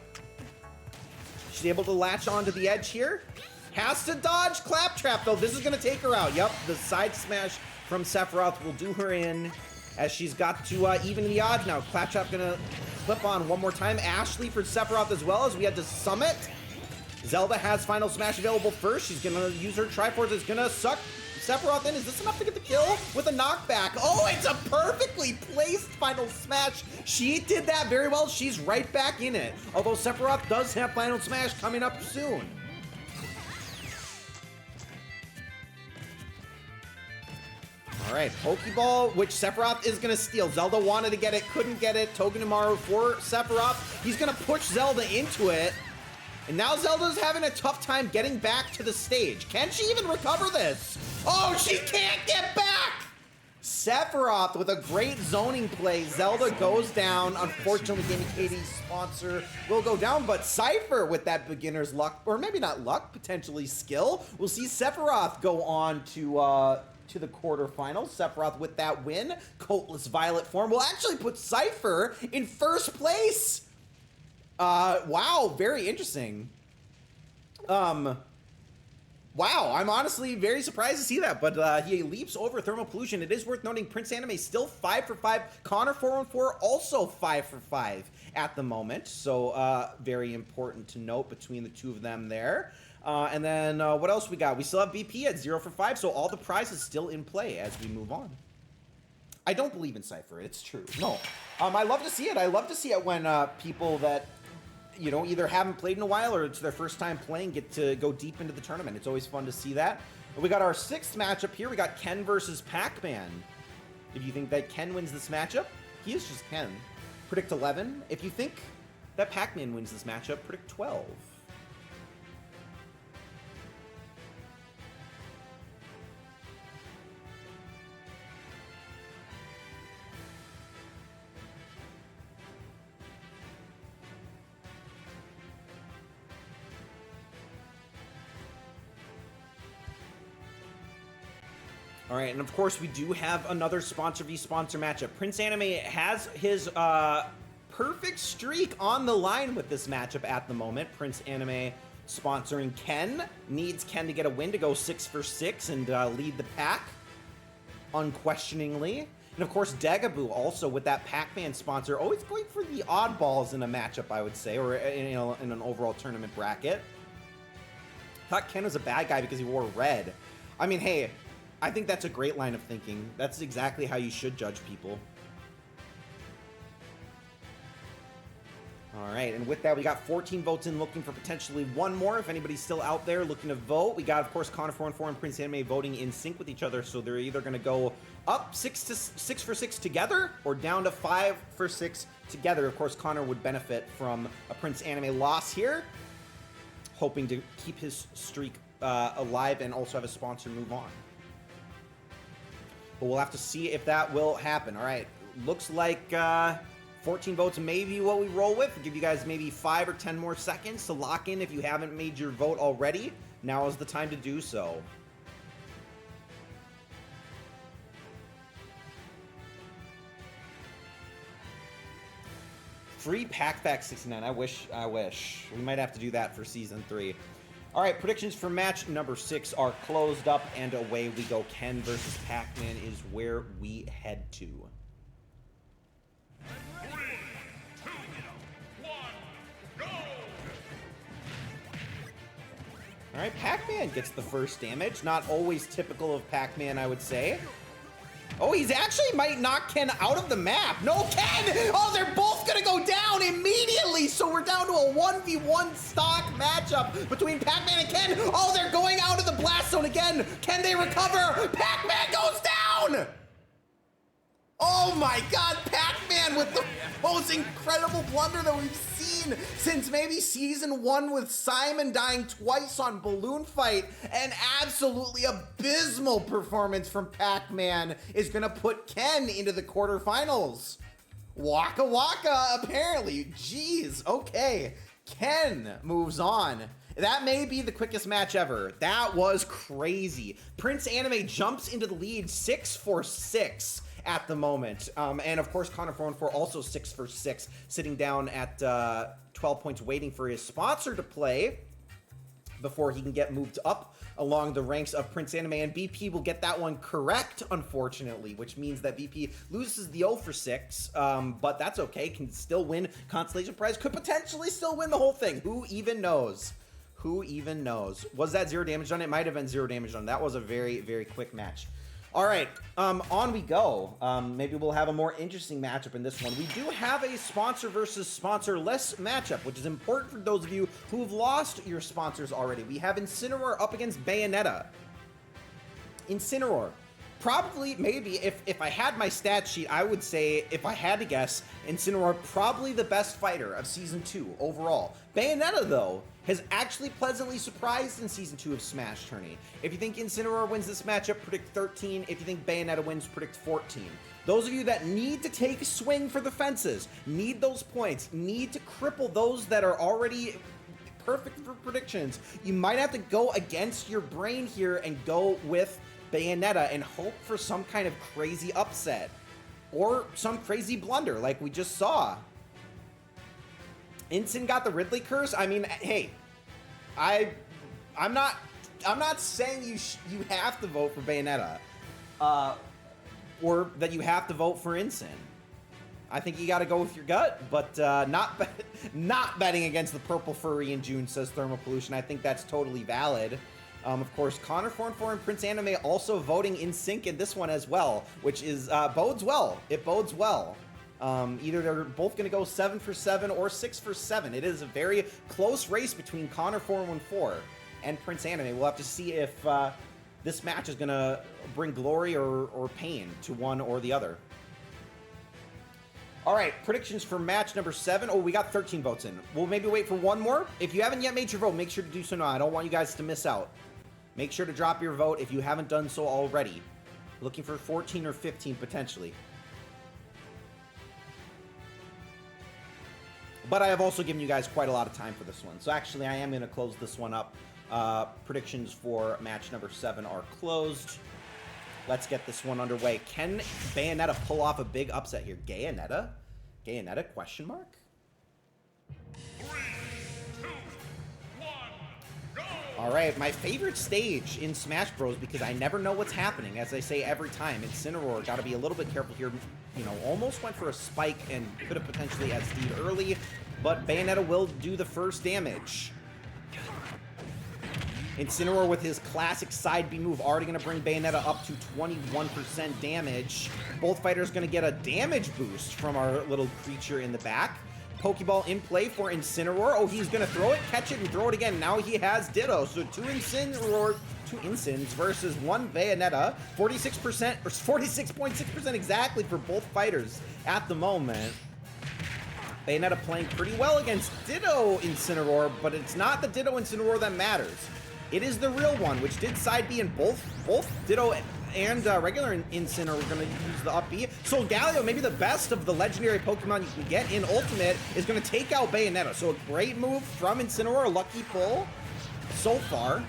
She's able to latch onto the edge here. Has to dodge Claptrap, though. This is going to take her out. Yep, the side smash from Sephiroth will do her in, as she's got to even the odds now. Claptrap going to clip on one more time. Ashley for Sephiroth as well, as we had to Summit. Zelda has Final Smash available first. She's going to use her Triforce. It's going to suck Sephiroth in. Is this enough to get the kill with a knockback? Oh, it's a perfectly placed Final Smash. She did that very well. She's right back in it. Although Sephiroth does have Final Smash coming up soon. All right, Pokeball, which Sephiroth is going to steal. Zelda wanted to get it, couldn't get it. Togedemaru for Sephiroth. He's going to push Zelda into it. And now Zelda's having a tough time getting back to the stage. Can she even recover this? Oh, she can't get back! Sephiroth with a great zoning play. Zelda goes down. Unfortunately, Gamey Katie's sponsor will go down, but Cypher with that beginner's luck, or maybe not luck, potentially skill. We'll see Sephiroth go on to the quarterfinals. Sephiroth with that win. Coatless Violet form will actually put Cypher in first place. Wow, very interesting. Wow, I'm honestly very surprised to see that, but he leaps over Thermal Pollution. It is worth noting Prince Anime still 5 for 5. Connor 414 also 5 for 5 at the moment, so very important to note between the two of them there. And then what else we got? We still have BP at 0 for 5, so all the prizes still in play as we move on. I don't believe in Cypher, it's true. No. I love to see it. I love to see it when people that, you know, either haven't played in a while or it's their first time playing get to go deep into the tournament. It's always fun to see that. We got our 6th matchup here. We got Ken versus Pac-Man. If you think that Ken wins this matchup, he is just Ken. Predict 11. If you think that Pac-Man wins this matchup, predict 12. All right, and of course we do have another sponsor v sponsor matchup. Prince Anime has his perfect streak on the line with this matchup at the moment. Prince Anime sponsoring Ken. Needs Ken to get a win to go 6 for 6 and lead the pack unquestioningly. And of course, Dagaboo also with that Pac-Man sponsor, always going for the oddballs in a matchup, I would say, or in an overall tournament bracket. Thought Ken was a bad guy because he wore red. I mean, hey, I think that's a great line of thinking. That's exactly how you should judge people. All right, and with that, we got 14 votes in, looking for potentially one more. If anybody's still out there looking to vote, we got, of course, Connor414 and Prince Anime voting in sync with each other, so they're either going to go up 6 for 6 together or down to 5 for 6 together. Of course, Connor would benefit from a Prince Anime loss here, hoping to keep his streak alive and also have a sponsor move on. But we'll have to see if that will happen. All right, looks like 14 votes may be what we roll with. We'll give you guys maybe 5 or 10 more seconds to lock in if you haven't made your vote already. Now is the time to do so. Free Pack 69. I wish. We might have to do that for Season 3. All right, predictions for match number 6 are closed up, and away we go. Ken versus Pac-Man is where we head to. 3, 2, 1, go! All right, Pac-Man gets the first damage. Not always typical of Pac-Man, I would say. Oh, he's actually might knock Ken out of the map. No, Ken! Oh, they're both gonna go down immediately. So we're down to a 1v1 stock matchup between Pac-Man and Ken. Oh, they're going out of the blast zone again. Can they recover? Pac-Man goes down! Oh my God, Pac-Man with the most incredible blunder that we've seen since maybe Season 1 with Simon dying twice on Balloon Fight. An absolutely abysmal performance from Pac-Man is gonna put Ken into the quarterfinals. Waka waka, apparently. Jeez, okay. Ken moves on. That may be the quickest match ever. That was crazy. Prince Anime jumps into the lead 6 for 6. At the moment. And of course, Connor414 also 6 for 6, sitting down at 12 points waiting for his sponsor to play before he can get moved up along the ranks of Prince Anime. And BP will get that one correct, unfortunately, which means that BP loses the 0 for 6, but that's okay. Can still win Constellation Prize, could potentially still win the whole thing. Who even knows? Who even knows? Was that 0 damage on it? Might have been 0 damage on. That was a very, very quick match. All right, on we go. Maybe we'll have a more interesting matchup in this one. We do have a sponsor versus sponsor-less matchup, which is important for those of you who have lost your sponsors already. We have Incineroar up against Bayonetta. Incineroar, probably, maybe, if I had my stat sheet, I would say, if I had to guess, Incineroar probably the best fighter of Season 2 overall. Bayonetta, though, has actually pleasantly surprised in Season 2 of Smash Tourney. If you think Incineroar wins this matchup, predict 13. If you think Bayonetta wins, predict 14. Those of you that need to take a swing for the fences, need those points, need to cripple those that are already perfect for predictions, you might have to go against your brain here and go with Bayonetta and hope for some kind of crazy upset or some crazy blunder like we just saw. Incin got the Ridley curse. I mean, hey, I'm not saying you have to vote for Bayonetta, or that you have to vote for Incin. I think you got to go with your gut, but not betting against the purple furry in June, says Thermal Pollution. I think that's totally valid. Of course, Connor414 and Prince Anime also voting in sync in this one as well, which is bodes well. It bodes well. Either they're both going to go 7 for 7 or 6 for 7. It is a very close race between Connor414 and Prince Anime. We'll have to see if this match is going to bring glory or pain to one or the other. All right, predictions for match number 7. Oh, we got 13 votes in. We'll maybe wait for one more. If you haven't yet made your vote, make sure to do so now. I don't want you guys to miss out. Make sure to drop your vote if you haven't done so already. Looking for 14 or 15 potentially. But I have also given you guys quite a lot of time for this one. So actually, I am going to close this one up. Predictions for match number 7 are closed. Let's get this one underway. Can Bayonetta pull off a big upset here? Bayonetta? Bayonetta, question mark? 3, 2, 1, go! Alright, my favorite stage in Smash Bros. Because I never know what's happening, as I say every time. Incineroar, gotta be a little bit careful here. You know, almost went for a spike and could have potentially SD'd early, but Bayonetta will do the first damage. Incineroar with his classic side B move already going to bring Bayonetta up to 21% damage. Both fighters going to get a damage boost from our little creature in the back. Pokeball in play for Incineroar. Oh, he's going to throw it, catch it, and throw it again. Now he has Ditto. So two Incins versus one Bayonetta. 46%, or 46.6% exactly for both fighters at the moment. Bayonetta playing pretty well against Ditto Incineroar, but it's not the Ditto Incineroar that matters. It is the real one, which did side B, and both Ditto and regular Incineroar are going to use the up B. Solgaleo, maybe the best of the legendary Pokemon you can get in Ultimate, is going to take out Bayonetta. So a great move from Incineroar, a lucky pull so far.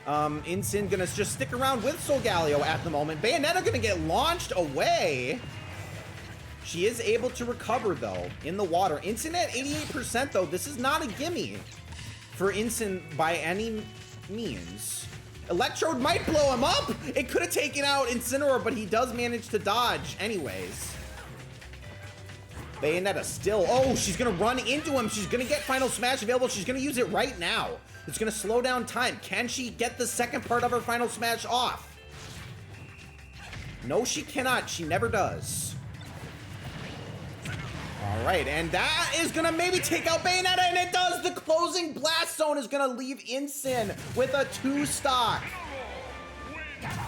Incin going to just stick around with Solgaleo at the moment. Bayonetta going to get launched away. She is able to recover, though, in the water. Incin at 88%, though. This is not a gimme for Incin by any means. Electrode might blow him up. It could have taken out Incineroar, but he does manage to dodge anyways. Bayonetta still. Oh, she's going to run into him. She's going to get Final Smash available. She's going to use it right now. It's going to slow down time. Can she get the second part of her Final Smash off? No, she cannot. She never does. All right, and that is going to maybe take out Bayonetta, and it does. The closing blast zone is going to leave Incin with a 2-stock.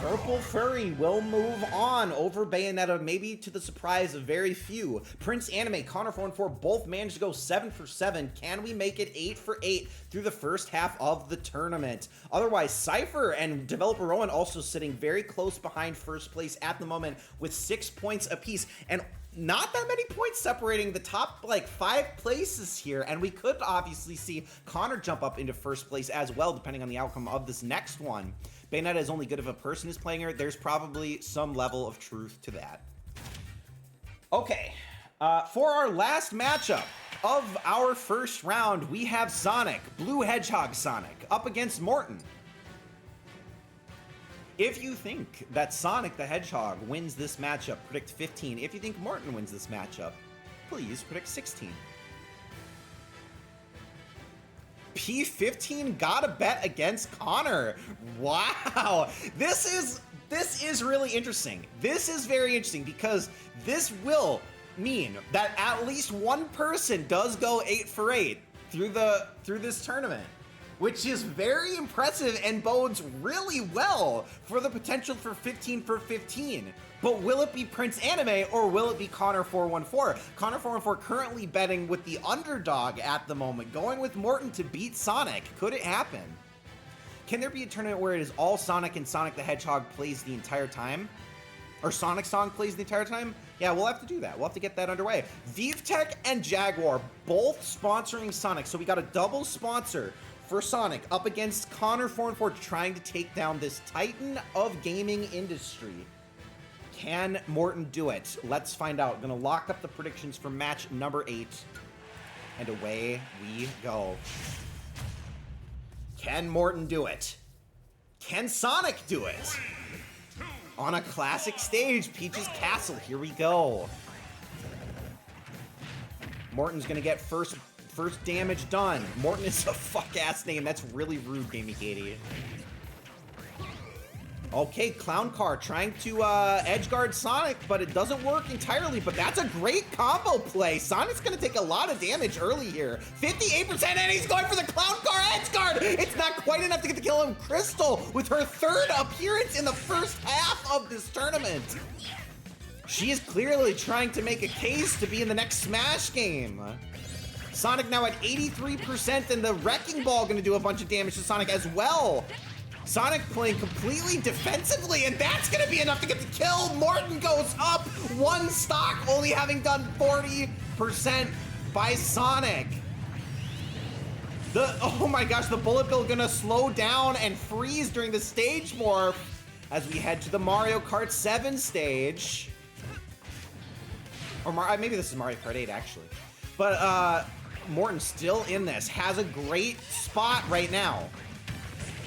Purple Furry will move on over Bayonetta, maybe to the surprise of very few. Prince Anime, Connor 4-4 both managed to go 7 for 7. Can we make it 8 for 8 through the first half of the tournament? Otherwise, Cypher and Developer Rowan also sitting very close behind first place at the moment with 6 points apiece. And not that many points separating the top, like, 5 places here, and we could obviously see Connor jump up into first place as well, depending on the outcome of this next one. Bayonetta is only good if a person is playing her. There's probably some level of truth to that. Okay, for our last matchup of our first round, we have Sonic, Blue Hedgehog Sonic, up against Morton. If you think that Sonic the Hedgehog wins this matchup, predict 15. If you think Morton wins this matchup, please predict 16. P15 got a bet against Connor. Wow. This is really interesting. This is very interesting because this will mean that at least one person does go 8 for 8 through this tournament, which is very impressive and bodes really well for the potential for 15 for 15. But will it be Prince Anime or will it be Connor 414? Connor 414 currently betting with the underdog at the moment, going with Morton to beat Sonic. Could it happen? Can there be a tournament where it is all Sonic and Sonic the Hedgehog plays the entire time? Or Sonic Song plays the entire time? Yeah, we'll have to do that. We'll have to get that underway. ViveTech and Jaguar both sponsoring Sonic. So we got a double sponsor for Sonic up against Connor 414 trying to take down this titan of gaming industry. Can Morton do it? Let's find out. Gonna lock up the predictions for match number 8. And away we go. Can Morton do it? Can Sonic do it? On a classic stage, Peach's Castle. Here we go. Morton's gonna get first damage done. Morton is a fuck-ass name. That's really rude, Gamey Katie. Okay, Clown Car trying to edgeguard Sonic, but it doesn't work entirely, but that's a great combo play. Sonic's gonna take a lot of damage early here. 58%, and he's going for the Clown Car edgeguard! It's not quite enough to get the kill on Crystal with her 3rd appearance in the first half of this tournament. She is clearly trying to make a case to be in the next Smash game. Sonic now at 83%, and the Wrecking Ball gonna do a bunch of damage to Sonic as well. Sonic playing completely defensively, and that's gonna be enough to get the kill. Morton goes up 1 stock, only having done 40% by Sonic. Oh my gosh, the Bullet Bill gonna slow down and freeze during the stage morph as we head to the Mario Kart 7 stage. Or maybe this is Mario Kart 8, actually. But Morton still in this. Has a great spot right now.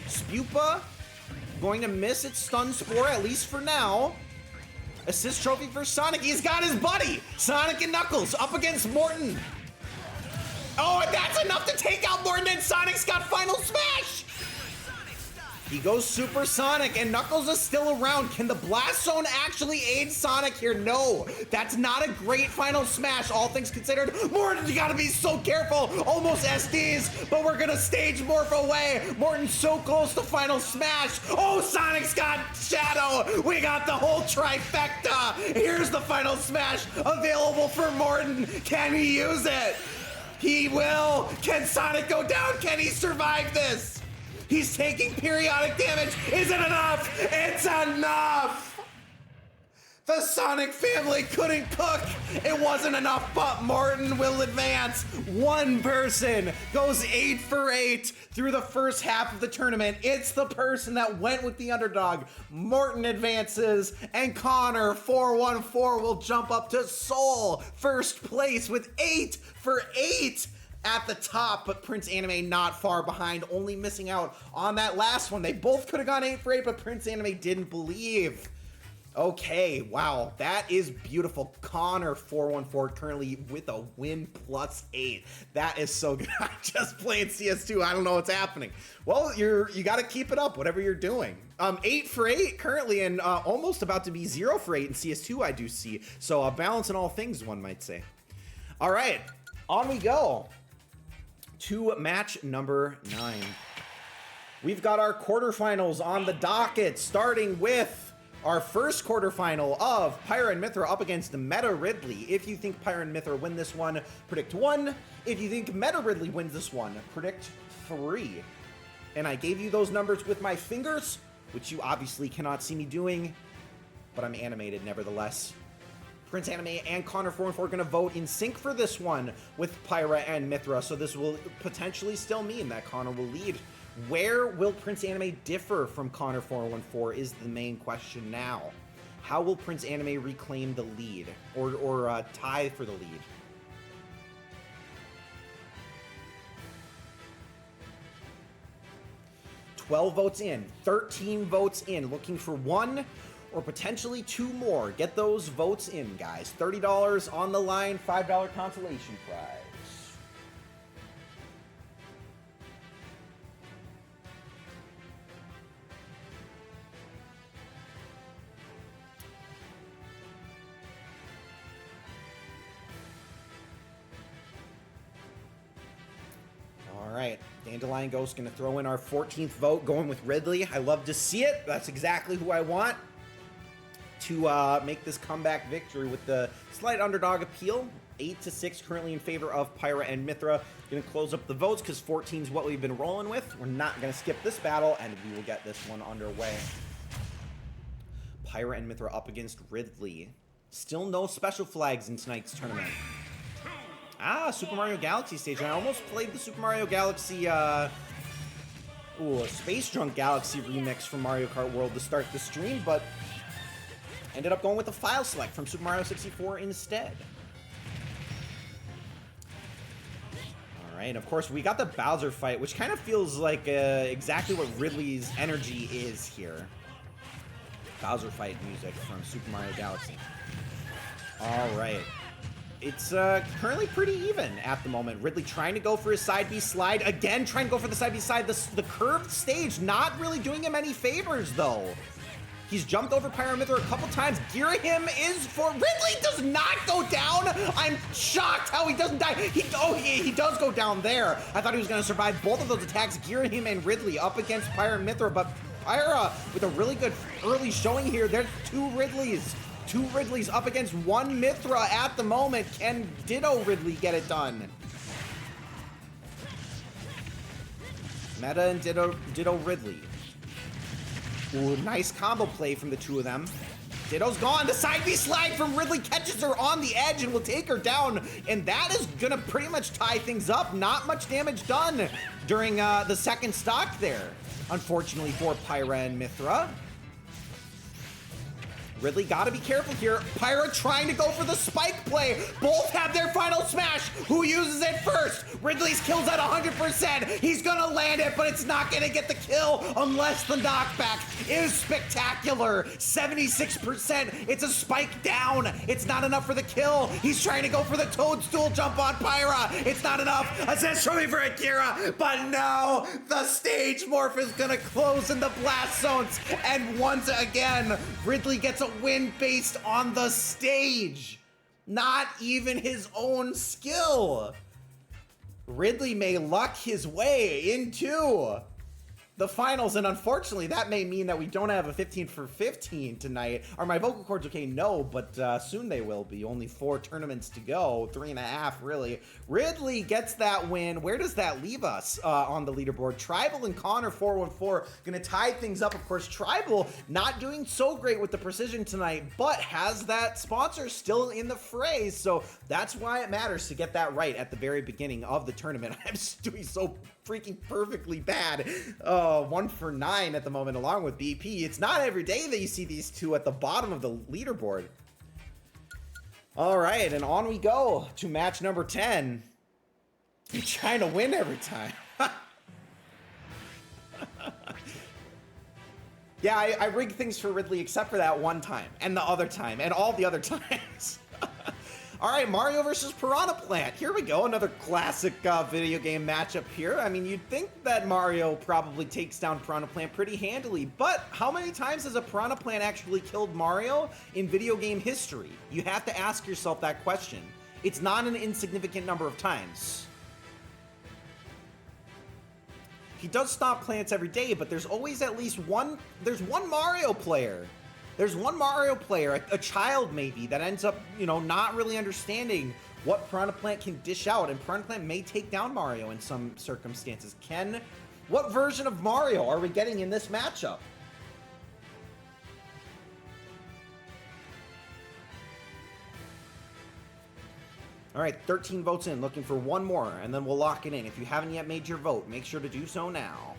Spupa going to miss its stun spore, at least for now. Assist trophy for Sonic. He's got his buddy, Sonic and Knuckles, up against Morton. Oh, and that's enough to take out Morton, and Sonic's got Final Smash! He goes Super Sonic, and Knuckles is still around. Can the Blast Zone actually aid Sonic here? No, that's not a great Final Smash, all things considered. Morton, you gotta be so careful. Almost SDs, but we're gonna stage morph away. Morton's so close to Final Smash. Oh, Sonic's got Shadow. We got the whole trifecta. Here's the Final Smash available for Morton. Can he use it? He will. Can Sonic go down? Can he survive this? He's taking periodic damage. Is it enough? It's enough. The Sonic family couldn't cook. It wasn't enough, but Morton will advance. One person goes 8 for 8 through the first half of the tournament. It's the person that went with the underdog. Morton advances, and Connor 414 will jump up to Soul first place with 8 for 8. At the top, but Prince Anime not far behind, only missing out on that last one. They both could have gone 8 for 8, but Prince Anime didn't believe. Okay, wow, that is beautiful. Connor 414 currently with a win plus 8. That is so good. I'm just playing CS2. I don't know what's happening. Well, you got to keep it up, whatever you're doing. 8 for 8 currently, and almost about to be 0 for 8 in CS2. I do see. So balance in all things, one might say. All right, on we go to match number 9. We've got our quarterfinals on the docket, starting with our first quarterfinal of Pyra and Mythra up against Meta Ridley. If you think Pyra and Mythra win this one, predict 1. If you think Meta Ridley wins this one, predict 3. And I gave you those numbers with my fingers, which you obviously cannot see me doing, but I'm animated nevertheless. Prince Anime and Connor 414 are going to vote in sync for this one with Pyra and Mythra, so this will potentially still mean that Connor will lead. Where will Prince Anime differ from Connor 414 is the main question now. How will Prince Anime reclaim the lead or tie for the lead? $12 votes in, 13 votes in, looking for 1 or potentially 2 more. Get those votes in, guys. $30 on the line, $5 consolation prize. All right, Dandelion Ghost gonna throw in our 14th vote, going with Ridley. I love to see it. That's exactly who I want to make this comeback victory with the slight underdog appeal. 8-6 currently in favor of Pyra and Mythra. Gonna close up the votes because 14 is what we've been rolling with. We're not gonna skip this battle, and we will get this one underway. Pyra and Mythra up against Ridley. Still no special flags in tonight's tournament. Super Mario Galaxy stage. I almost played the Super Mario Galaxy, a Space Drunk Galaxy remix from Mario Kart World to start the stream, but ended up going with the file select from Super Mario 64 instead. All right, and of course, we got the Bowser fight, which kind of feels like exactly what Ridley's energy is here. Bowser fight music from Super Mario Galaxy. All right. It's currently pretty even at the moment. Ridley trying to go for his side B slide. Again, trying to go for the side B slide. The curved stage not really doing him any favors, though. He's jumped over Pyra and Mythra a couple times. Girahim is for... Ridley does not go down! I'm shocked how he doesn't die. He does go down there. I thought he was going to survive both of those attacks. Girahim and Ridley up against Pyra and Mythra, but Pyra with a really good early showing here. There's 2 Ridleys. 2 Ridleys up against 1 Mythra at the moment. Can Ditto Ridley get it done? Meta and Ditto Ridley. Ooh, nice combo play from the 2 of them. Ditto's gone. The side B slide from Ridley catches her on the edge and will take her down. And that is gonna pretty much tie things up. Not much damage done during the second stock there, unfortunately for Pyra and Mythra. Ridley gotta be careful here. Pyra trying to go for the spike play. Both have their final smash. Who uses it first? Ridley's kills at 100%. He's gonna land it, but it's not gonna get the kill unless the knockback is spectacular. 76%. It's a spike down. It's not enough for the kill. He's trying to go for the toadstool jump on Pyra. It's not enough. Assist for me for Akira, but no, the stage morph is gonna close in the blast zones, and once again, Ridley gets a win based on the stage, not even his own skill. Ridley may luck his way into the finals, and unfortunately that may mean that we don't have a 15 for 15 tonight. Are my vocal cords okay? No, but soon they will be. Only 4 tournaments to go, 3.5 really. Ridley gets that win. Where does that leave us on the leaderboard? Tribal and Connor 414 gonna tie things up. Of course, Tribal not doing so great with the precision tonight, but has that sponsor still in the fray, so that's why it matters to get that right at the very beginning of the tournament. I'm just doing so freaking perfectly bad. 1 for 9 at the moment, along with BP. It's not every day that you see these two at the bottom of the leaderboard. All right, and on we go to match number 10. You're trying to win every time. Yeah, I rigged things for Ridley except for that one time, and the other time, and all the other times. All right, Mario versus Piranha Plant. Here we go, another classic video game matchup here. I mean, you'd think that Mario probably takes down Piranha Plant pretty handily, but how many times has a Piranha Plant actually killed Mario in video game history? You have to ask yourself that question. It's not an insignificant number of times. He does stop plants every day, but there's always at least one Mario player. There's one Mario player, a child maybe, that ends up, you know, not really understanding what Piranha Plant can dish out, and Piranha Plant may take down Mario in some circumstances. What version of Mario are we getting in this matchup? All right, 13 votes in, looking for one more, and then we'll lock it in. If you haven't yet made your vote, make sure to do so now.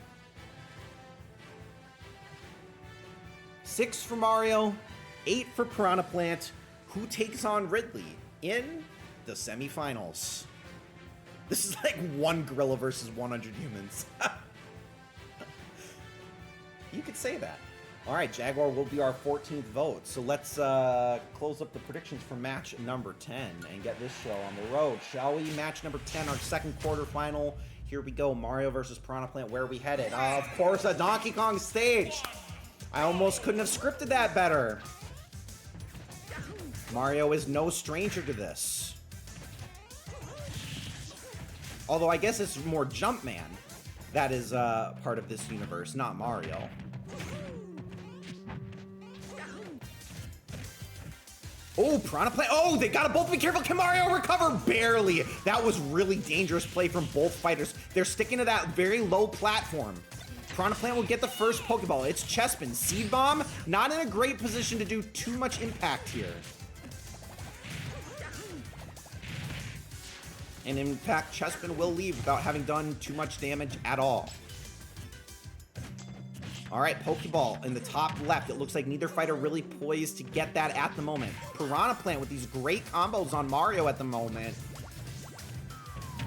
6 for Mario, 8 for Piranha Plant. Who takes on Ridley in the semifinals? This is like one gorilla versus 100 humans. You could say that. All right, Jaguar will be our 14th vote. So let's close up the predictions for match number 10 and get this show on the road, shall we? Match number 10, our second quarterfinal. Here we go, Mario versus Piranha Plant. Where are we headed? Of course, a Donkey Kong stage. I almost couldn't have scripted that better. Mario is no stranger to this. Although I guess it's more Jumpman that is part of this universe, not Mario. Oh, Piranha Plant. Oh, they gotta both be careful. Can Mario recover? Barely. That was really dangerous play from both fighters. They're sticking to that very low platform. Piranha Plant will get the first Pokeball. It's Chespin. Seed Bomb, not in a great position to do too much impact here. And in fact, Chespin will leave without having done too much damage at all. All right, Pokeball in the top left. It looks like neither fighter really poised to get that at the moment. Piranha Plant with these great combos on Mario at the moment.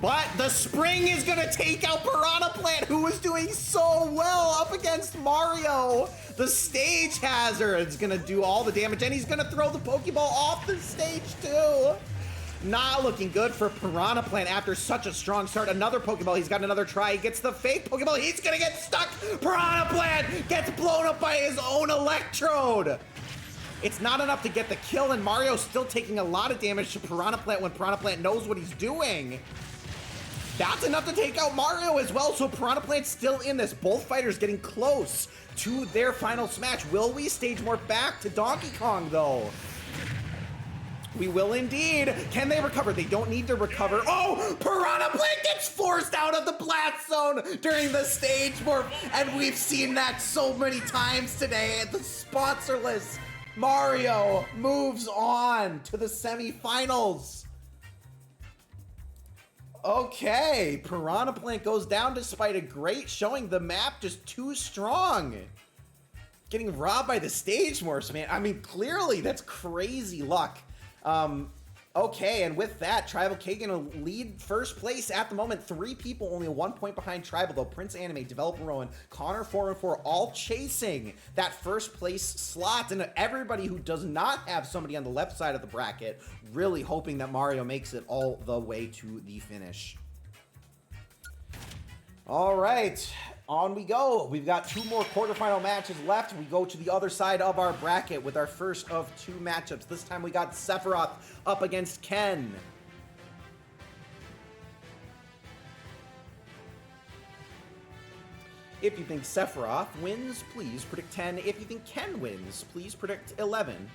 But the spring is gonna take out Piranha Plant, who was doing so well up against Mario. The stage hazard is gonna do all the damage, and he's gonna throw the Pokeball off the stage too. Not looking good for Piranha Plant after such a strong start. Another Pokeball, he's got another try. He gets the fake Pokeball, he's gonna get stuck. Piranha Plant gets blown up by his own Electrode. It's not enough to get the kill, and Mario's still taking a lot of damage to Piranha Plant when Piranha Plant knows what he's doing. That's enough to take out Mario as well, so Piranha Plant's still in this. Both fighters getting close to their final smash. Will we stage morph back to Donkey Kong, though? We will indeed. Can they recover? They don't need to recover. Oh, Piranha Plant gets forced out of the blast zone during the stage morph, and we've seen that so many times today. The sponsorless Mario moves on to the semifinals. Okay, Piranha Plant goes down despite a great showing. The map just too strong. Getting robbed by the stage morphs, man. I mean, clearly that's crazy luck. Okay, and with that, Tribal K gonna lead first place at the moment. 3 people, only 1 point behind Tribal, though. Prince Anime, Developer Rowan, Connor 414, all chasing that first place slot. And everybody who does not have somebody on the left side of the bracket, really hoping that Mario makes it all the way to the finish. All right, on we go. We've got 2 more quarterfinal matches left. We go to the other side of our bracket with our first of 2 matchups. This time we got Sephiroth up against Ken. If you think Sephiroth wins, please predict 10. If you think Ken wins, please predict 11.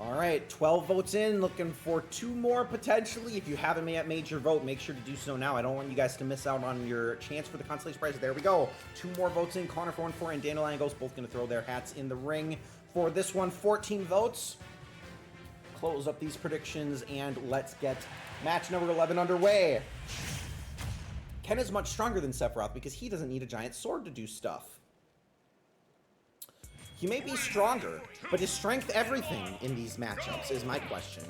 All right, 12 votes in, looking for 2 more potentially. If you haven't yet made your vote, make sure to do so now. I don't want you guys to miss out on your chance for the consolation prize. There we go. 2 more votes in. Connor 414 and Dandelion Ghost both going to throw their hats in the ring for this one. 14 votes. Close up these predictions and let's get match number 11 underway. Ken is much stronger than Sephiroth because he doesn't need a giant sword to do stuff. He may be stronger, but is strength everything in these matchups is my question.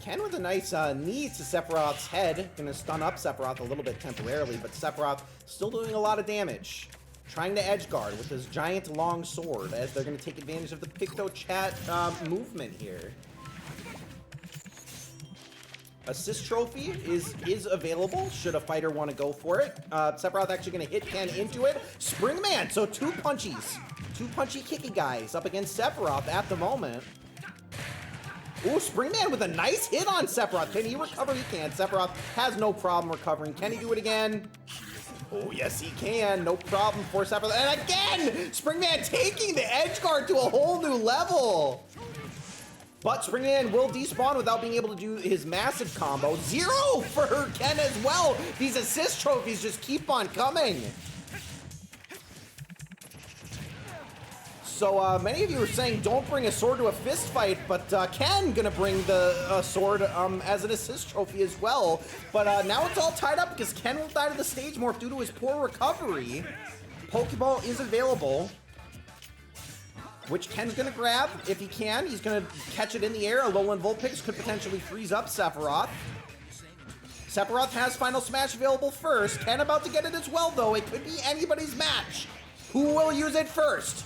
Ken with a nice knee to Sephiroth's head. Gonna stun up Sephiroth a little bit temporarily, but Sephiroth still doing a lot of damage. Trying to edgeguard with his giant long sword as they're gonna take advantage of the PictoChat movement here. Assist trophy is available should a fighter want to go for it. Sephiroth actually going to hit Ken into it. Springman, so 2 punchies. 2 punchy kicky guys up against Sephiroth at the moment. Ooh, Springman with a nice hit on Sephiroth. Can he recover? He can. Sephiroth has no problem recovering. Can he do it again? Oh, yes, he can. No problem for Sephiroth. And again, Springman taking the edge guard to a whole new level. But Springman will despawn without being able to do his massive combo. 0 for Ken as well. These assist trophies just keep on coming. So many of you are saying don't bring a sword to a fist fight, but Ken gonna bring the sword as an assist trophy as well. But now it's all tied up because Ken will die to the stage morph due to his poor recovery. Pokeball is available, which Ken's gonna grab if he can. He's gonna catch it in the air. A Alolan Vulpix could potentially freeze up Sephiroth. Sephiroth has Final Smash available first. Ken about to get it as well, though. It could be anybody's match. Who will use it first?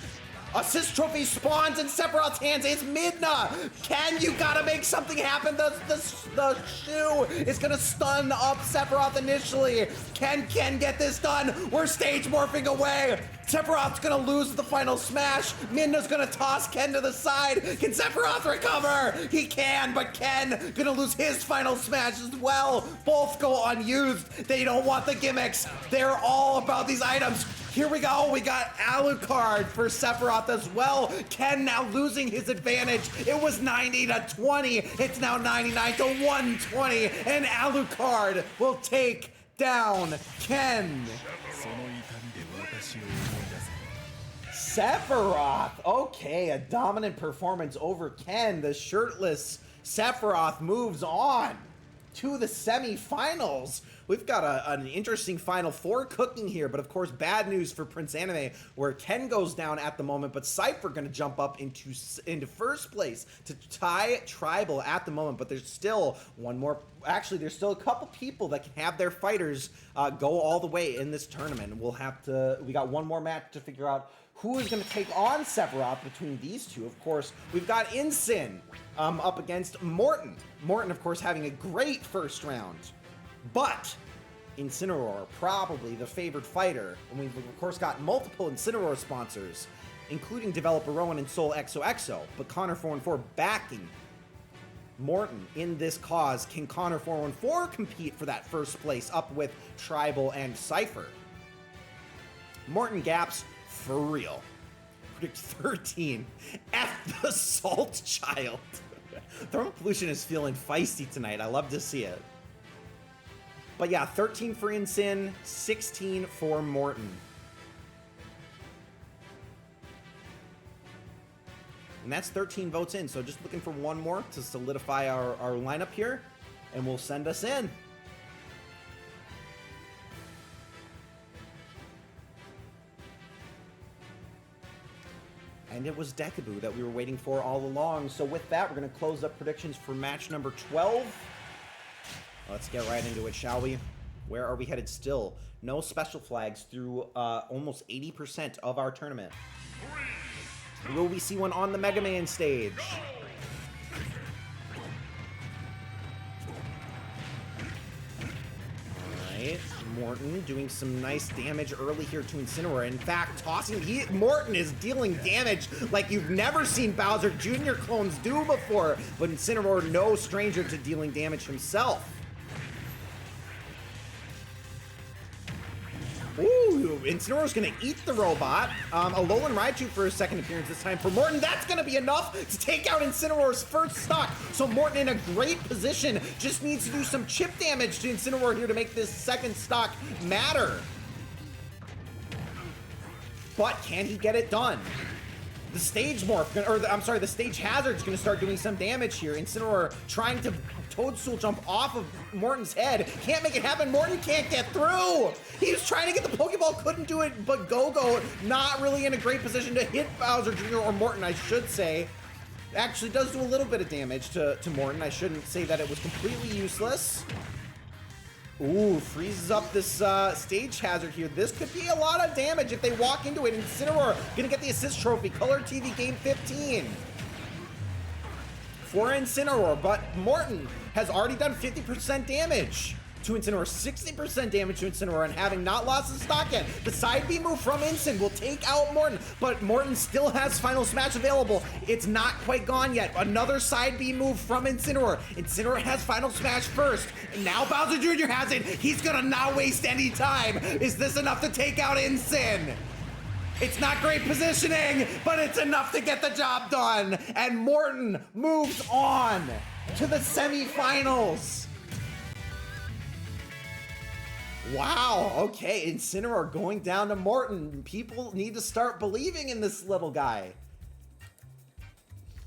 Assist trophy spawns in Sephiroth's hands. It's Midna. Ken, you gotta make something happen. The shoe is gonna stun up Sephiroth initially. Ken get this done. We're stage morphing away. Sephiroth's gonna lose the final smash. Midna's gonna toss Ken to the side. Can Sephiroth recover? He can, but Ken gonna lose his final smash as well. Both go unused. They don't want the gimmicks. They're all about these items. Here we go. We got Alucard for Sephiroth as well. Ken now losing his advantage. It was 90-20. It's now 99-120. And Alucard will take down Ken. Sephiroth. Okay, a dominant performance over Ken. The shirtless Sephiroth moves on to the semifinals. We've got an interesting Final Four cooking here, but of course, bad news for Prince Anime, where Ken goes down at the moment, but Cypher going to jump up into first place to tie Tribal at the moment, but there's still one more. Actually, there's still a couple people that can have their fighters go all the way in this tournament. We got one more match to figure out who is going to take on Sephiroth between these two. Of course, we've got Incin up against Morton. Morton, of course, having a great first round. But Incineroar, probably the favored fighter. And we've, of course, got multiple Incineroar sponsors, including developer Rowan and Soul XOXO. But Connor 414 backing Morton in this cause. Can Connor 414 compete for that first place up with Tribal and Cypher? Morton gaps for real. predict 13. F the Salt Child. Thermal Pollution is feeling feisty tonight. I love to see it. But yeah, 13 for Incin, 16 for Morton. And that's 13 votes in, so just looking for one more to solidify our lineup here, and we'll send us in. And it was Dekaboo that we were waiting for all along. So with that, we're going to close up predictions for match number 12. Let's get right into it, shall we? Where are we headed still? No special flags through almost 80% of our tournament. Will we see one on the Mega Man stage? Alright, Morton doing some nice damage early here to Incineroar. In fact, Morton is dealing damage like you've never seen Bowser Jr. clones do before. But Incineroar, no stranger to dealing damage himself. Ooh, Incineroar's gonna eat the robot. Alolan Raichu for his second appearance this time for Morton. That's gonna be enough to take out Incineroar's first stock. So Morton in a great position. Just needs to do some chip damage to Incineroar here to make this second stock matter. But can he get it done? The stage morph, the stage hazard's gonna start doing some damage here. Incineroar trying to Toadstool jump off of Morton's head. Can't make it happen. Morton can't get through. He was trying to get the Pokeball, couldn't do it, but Go-Go not really in a great position to hit Bowser Jr. or Morton, I should say. Actually does do a little bit of damage to Morton. I shouldn't say that it was completely useless. Ooh, freezes up this stage hazard here. This could be a lot of damage if they walk into it. Incineroar gonna get the assist trophy. Color TV game 15 for Incineroar, but Morton has already done 50% damage to Incineroar, 60% damage to Incineroar, and having not lost his stock yet. The side B move from Incin will take out Morton, but Morton still has Final Smash available. It's not quite gone yet. Another side B move from Incineroar. Incineroar has Final Smash first, and now Bowser Jr. has it. He's gonna not waste any time. Is this enough to take out Incin? It's not great positioning, but it's enough to get the job done. And Morton moves on to the semifinals. Wow, okay, Incineroar going down to Morton. People need to start believing in this little guy.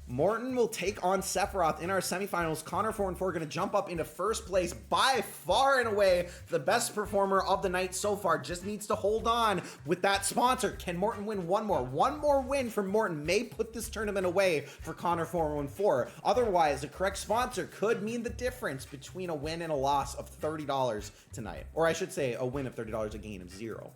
Morton will take on Sephiroth in our semifinals. Connor 4-4 going to jump up into first place, by far and away the best performer of the night so far. Just needs to hold on with that sponsor. Can Morton win one more? One more win from Morton may put this tournament away for Connor 4-4. Otherwise, the correct sponsor could mean the difference between a win and a loss of $30 tonight. Or I should say a win of $30, a gain of 0.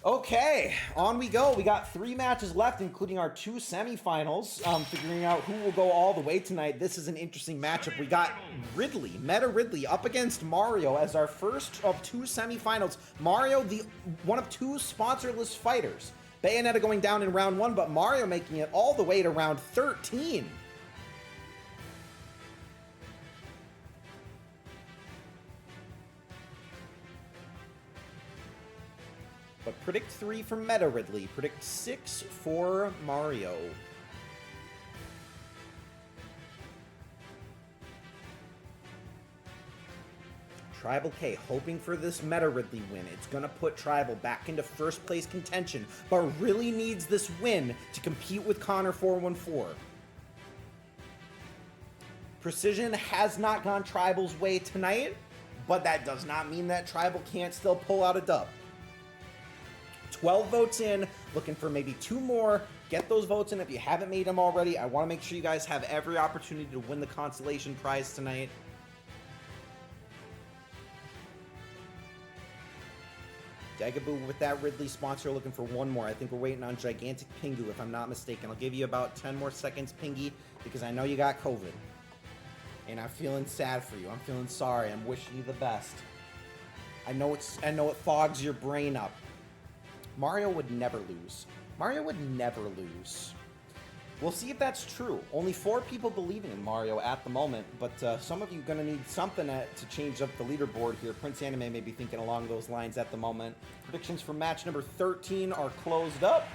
Okay, on we go. We got 3 matches left, including our 2 semifinals. Figuring out who will go all the way tonight. This is an interesting matchup. We got Ridley, Meta Ridley, up against Mario as our first of 2 semifinals. Mario, one of 2 sponsorless fighters. Bayonetta going down in round 1, but Mario making it all the way to round 13. But predict 3 for Meta Ridley. Predict 6 for Mario. Tribal K hoping for this Meta Ridley win. It's going to put Tribal back into first place contention, but really needs this win to compete with Connor 4-1-4. Precision has not gone Tribal's way tonight, but that does not mean that Tribal can't still pull out a dub. 12 votes in, looking for maybe 2 more. Get those votes in if you haven't made them already. I want to make sure you guys have every opportunity to win the consolation prize tonight. Dagaboo with that Ridley sponsor looking for 1 more. I think we're waiting on Gigantic Pingu if I'm not mistaken. I'll give you about 10 more seconds, Pingy, because I know you got COVID. And I'm feeling sad for you. I'm feeling sorry. I'm wishing you the best. I know it fogs your brain up. Mario would never lose. Mario would never lose. We'll see if that's true. Only 4 people believing in Mario at the moment, but some of you are going to need something to change up the leaderboard here. Prince Anime may be thinking along those lines at the moment. Predictions for match number 13 are closed up.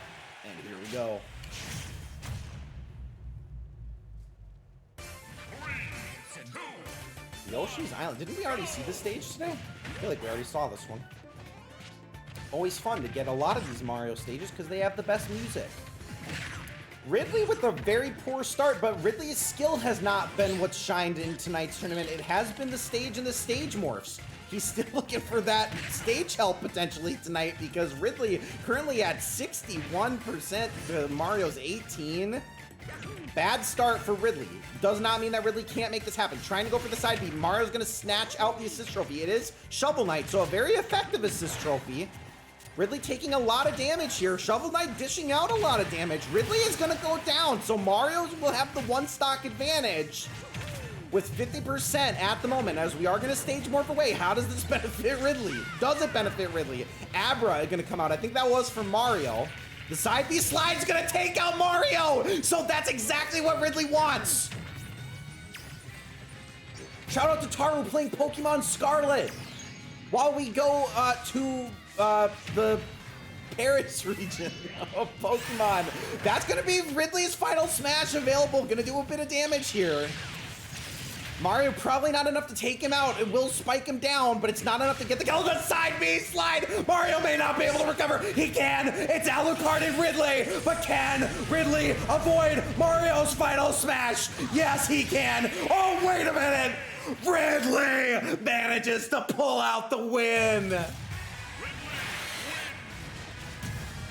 And here we go. Yoshi's Island. Didn't we already see this stage today? I feel like we already saw this one. Always fun to get a lot of these Mario stages because they have the best music. Ridley with a very poor start, but Ridley's skill has not been what's shined in tonight's tournament. It has been the stage and the stage morphs. He's still looking for that stage help potentially tonight because Ridley currently at 61% to Mario's 18. Bad start for Ridley. Does not mean that Ridley can't make this happen. Trying to go for the side B. Mario's going to snatch out the assist trophy. It is Shovel Knight, so a very effective assist trophy. Ridley taking a lot of damage here. Shovel Knight dishing out a lot of damage. Ridley is going to go down, so Mario will have the one stock advantage with 50% at the moment, as we are going to stage morph away. How does this benefit Ridley? Does it benefit Ridley? Abra is going to come out. I think that was for Mario. The side B slide is going to take out Mario, so that's exactly what Ridley wants. Shout out to Taru playing Pokemon Scarlet. While we go to the Paris region of Pokemon, that's gonna be Ridley's final smash available. Gonna do a bit of damage here. Mario probably not enough to take him out. It will spike him down, but it's not enough to get the kill. The side B slide. Mario may not be able to recover. He can. It's Alucard and Ridley, but can Ridley avoid Mario's final smash? Yes, he can. Oh, wait a minute. Ridley manages to pull out the win.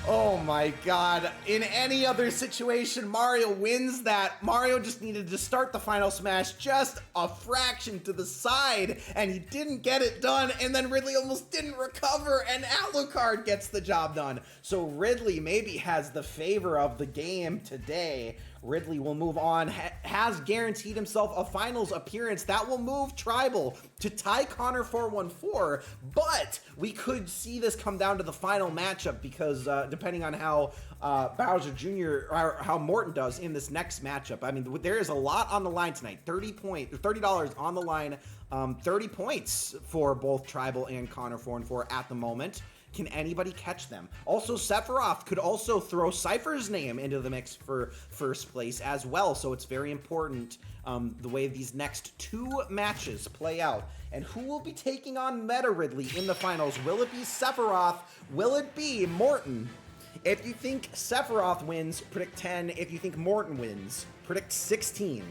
Oh my god. In any other situation, Mario wins that. Mario just needed to start the final smash just a fraction to the side, and he didn't get it done, and then Ridley almost didn't recover, and Alucard gets the job done. So Ridley maybe has the favor of the game today. Ridley will move on, has guaranteed himself a finals appearance. That will move Tribal to tie Connor 414, but we could see this come down to the final matchup because depending on how Bowser Jr. or how Morton does in this next matchup. I mean, there is a lot on the line tonight. $30 on the line, 30 points for both Tribal and Connor 414 at the moment. Can anybody catch them? Also, Sephiroth could also throw Cypher's name into the mix for first place as well, so it's very important the way these next two matches play out. And who will be taking on Meta Ridley in the finals? Will it be Sephiroth? Will it be Morton? If you think Sephiroth wins, predict 10. If you think Morton wins, predict 16.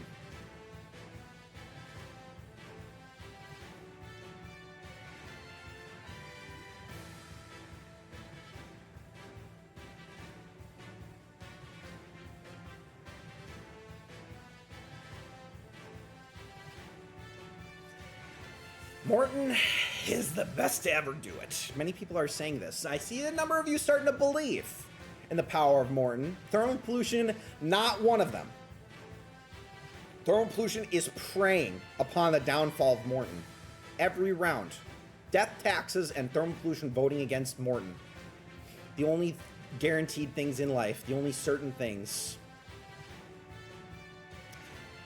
Morton is the best to ever do it. Many people are saying this. I see a number of you starting to believe in the power of Morton. Thermal Pollution, not one of them. Thermal Pollution is preying upon the downfall of Morton. Every round. Death taxes and Thermal Pollution voting against Morton. The only guaranteed things in life, the only certain things.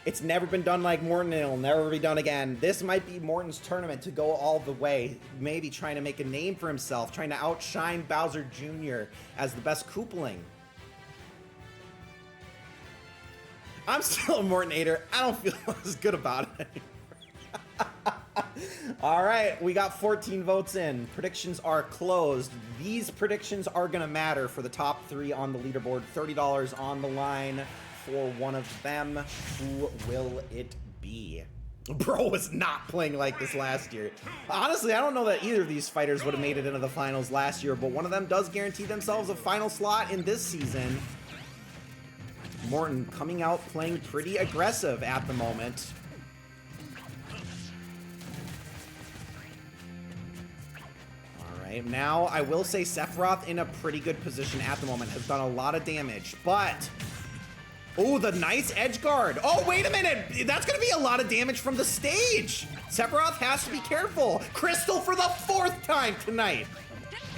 It's never been done like Morton, and it'll never be done again. This might be Morton's tournament to go all the way. Maybe trying to make a name for himself, trying to outshine Bowser Jr. as the best Koopaling. I'm still a Morton hater. I don't feel as good about it anymore. All right, we got 14 votes in. Predictions are closed. These predictions are going to matter for the top three on the leaderboard. $30 on the line for one of them. Who will it be? Bro was not playing like this last year. Honestly, I don't know that either of these fighters would have made it into the finals last year, but one of them does guarantee themselves a final slot in this season. Morton coming out playing pretty aggressive at the moment. All right, now I will say Sephiroth in a pretty good position at the moment, has done a lot of damage, but oh, the nice edge guard. Oh, wait a minute. That's going to be a lot of damage from the stage. Sephiroth has to be careful. Crystal for the 4th time tonight.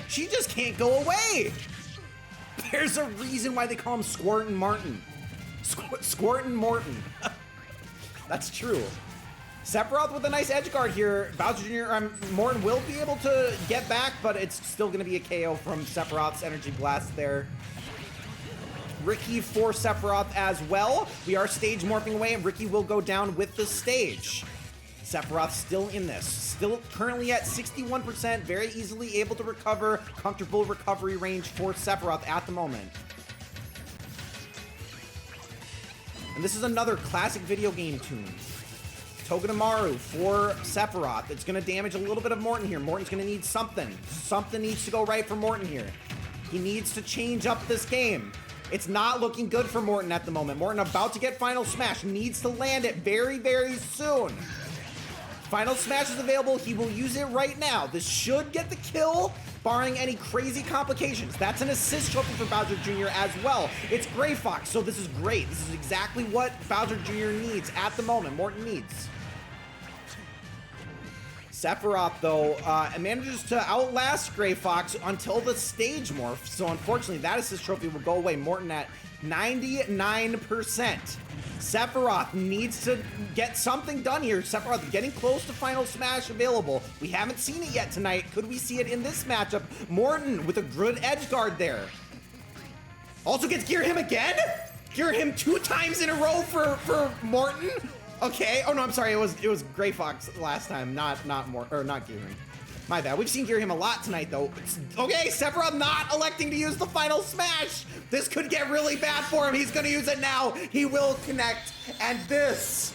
She just can't go away. There's a reason why they call him Squirtin' Martin. Squirtin' Morton. That's true. Sephiroth with a nice edge guard here. Bowser Jr. Morton will be able to get back, but it's still going to be a KO from Sephiroth's Energy Blast there. Ricky for Sephiroth as well. We are stage morphing away, and Ricky will go down with the stage. Sephiroth still in this. Still currently at 61%, very easily able to recover. Comfortable recovery range for Sephiroth at the moment. And this is another classic video game tune. Togedemaru for Sephiroth. It's going to damage a little bit of Morton here. Morton's going to need something. Something needs to go right for Morton here. He needs to change up this game. It's not looking good for Morton at the moment. Morton about to get Final Smash. Needs to land it very, very soon. Final Smash is available. He will use it right now. This should get the kill, barring any crazy complications. That's an assist trophy for Bowser Jr. as well. It's Gray Fox, so this is great. This is exactly what Bowser Jr. needs at the moment. Morton needs. Sephiroth, though, manages to outlast Gray Fox until the stage morph. So unfortunately, that assist trophy will go away. Morton at 99%. Sephiroth needs to get something done here. Sephiroth getting close to Final Smash available. We haven't seen it yet tonight. Could we see it in this matchup? Morton with a good edge guard there. Also gets Gear Him again? Gear Him 2 times in a row for Morton? Okay. Oh no, I'm sorry. It was Gray Fox last time, not Gear Him. My bad. We've seen Gear Him a lot tonight, though. Okay, Sephiroth not electing to use the Final Smash. This could get really bad for him. He's going to use it now. He will connect. And this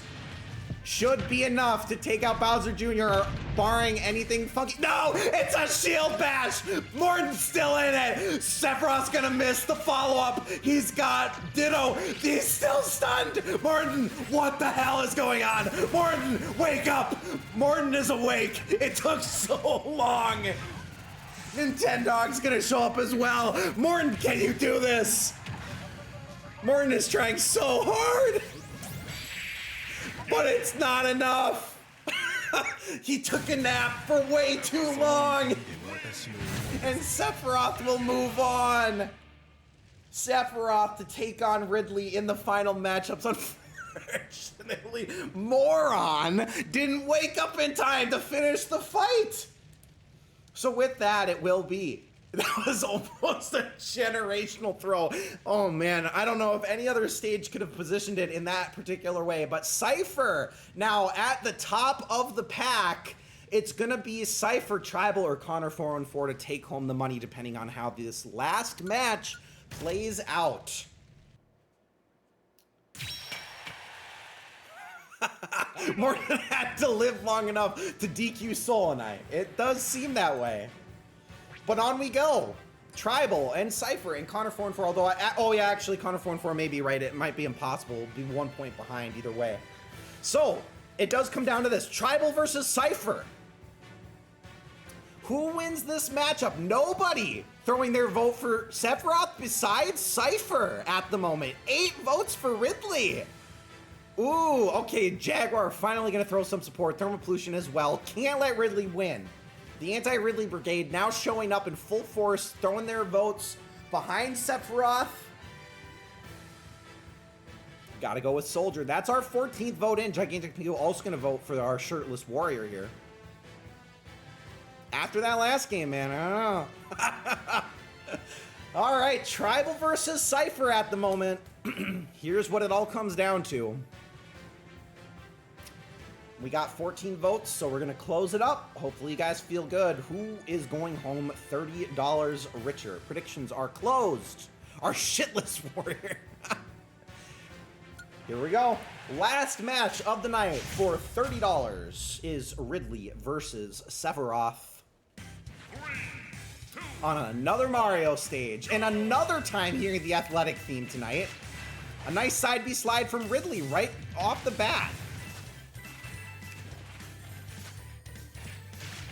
should be enough to take out Bowser Jr., barring anything funky. No, it's a shield bash. Morton's still in it. Sephiroth's going to miss the follow-up. He's got Ditto. He's still stunned. Morton, what the hell is going on? Morton, wake up. Morton is awake. It took so long. Nintendog's going to show up as well. Morton, can you do this? Morton is trying so hard. But it's not enough. He took a nap for way too long. And Sephiroth will move on. Sephiroth to take on Ridley in the final matchups. Unfortunately, Moron didn't wake up in time to finish the fight. So with that, it will be. That was almost a generational throw. Oh man, I don't know if any other stage could have positioned it in that particular way, but Cypher now at the top of the pack. It's gonna be Cypher, Tribal, or Connor 414 to take home the money, depending on how this last match plays out. Morton had to live long enough to DQ Soul Knight. It does seem that way. But on we go. Tribal and Cypher and Connor 414, although oh yeah, actually Connor 414 may be right. It might be impossible. It'll be 1 point behind either way. So it does come down to this. Tribal versus Cypher. Who wins this matchup? Nobody throwing their vote for Sephiroth besides Cypher at the moment. 8 votes for Ridley. Ooh, okay, Jaguar finally gonna throw some support. Thermopollution as well. Can't let Ridley win. The anti-Ridley Brigade now showing up in full force, throwing their votes behind Sephiroth. Gotta go with Soldier. That's our 14th vote in. Gigantic Pico also gonna vote for our shirtless warrior here. After that last game, man, I don't know. All right, Tribal versus Cypher at the moment. Here's what it all comes down to. We got 14 votes, so we're gonna close it up. Hopefully you guys feel good. Who is going home $30 richer? Predictions are closed. Our shitless warrior. Here we go. Last match of the night for $30 is Ridley versus Sephiroth on another Mario stage, and another time hearing the athletic theme tonight. A nice side B slide from Ridley right off the bat.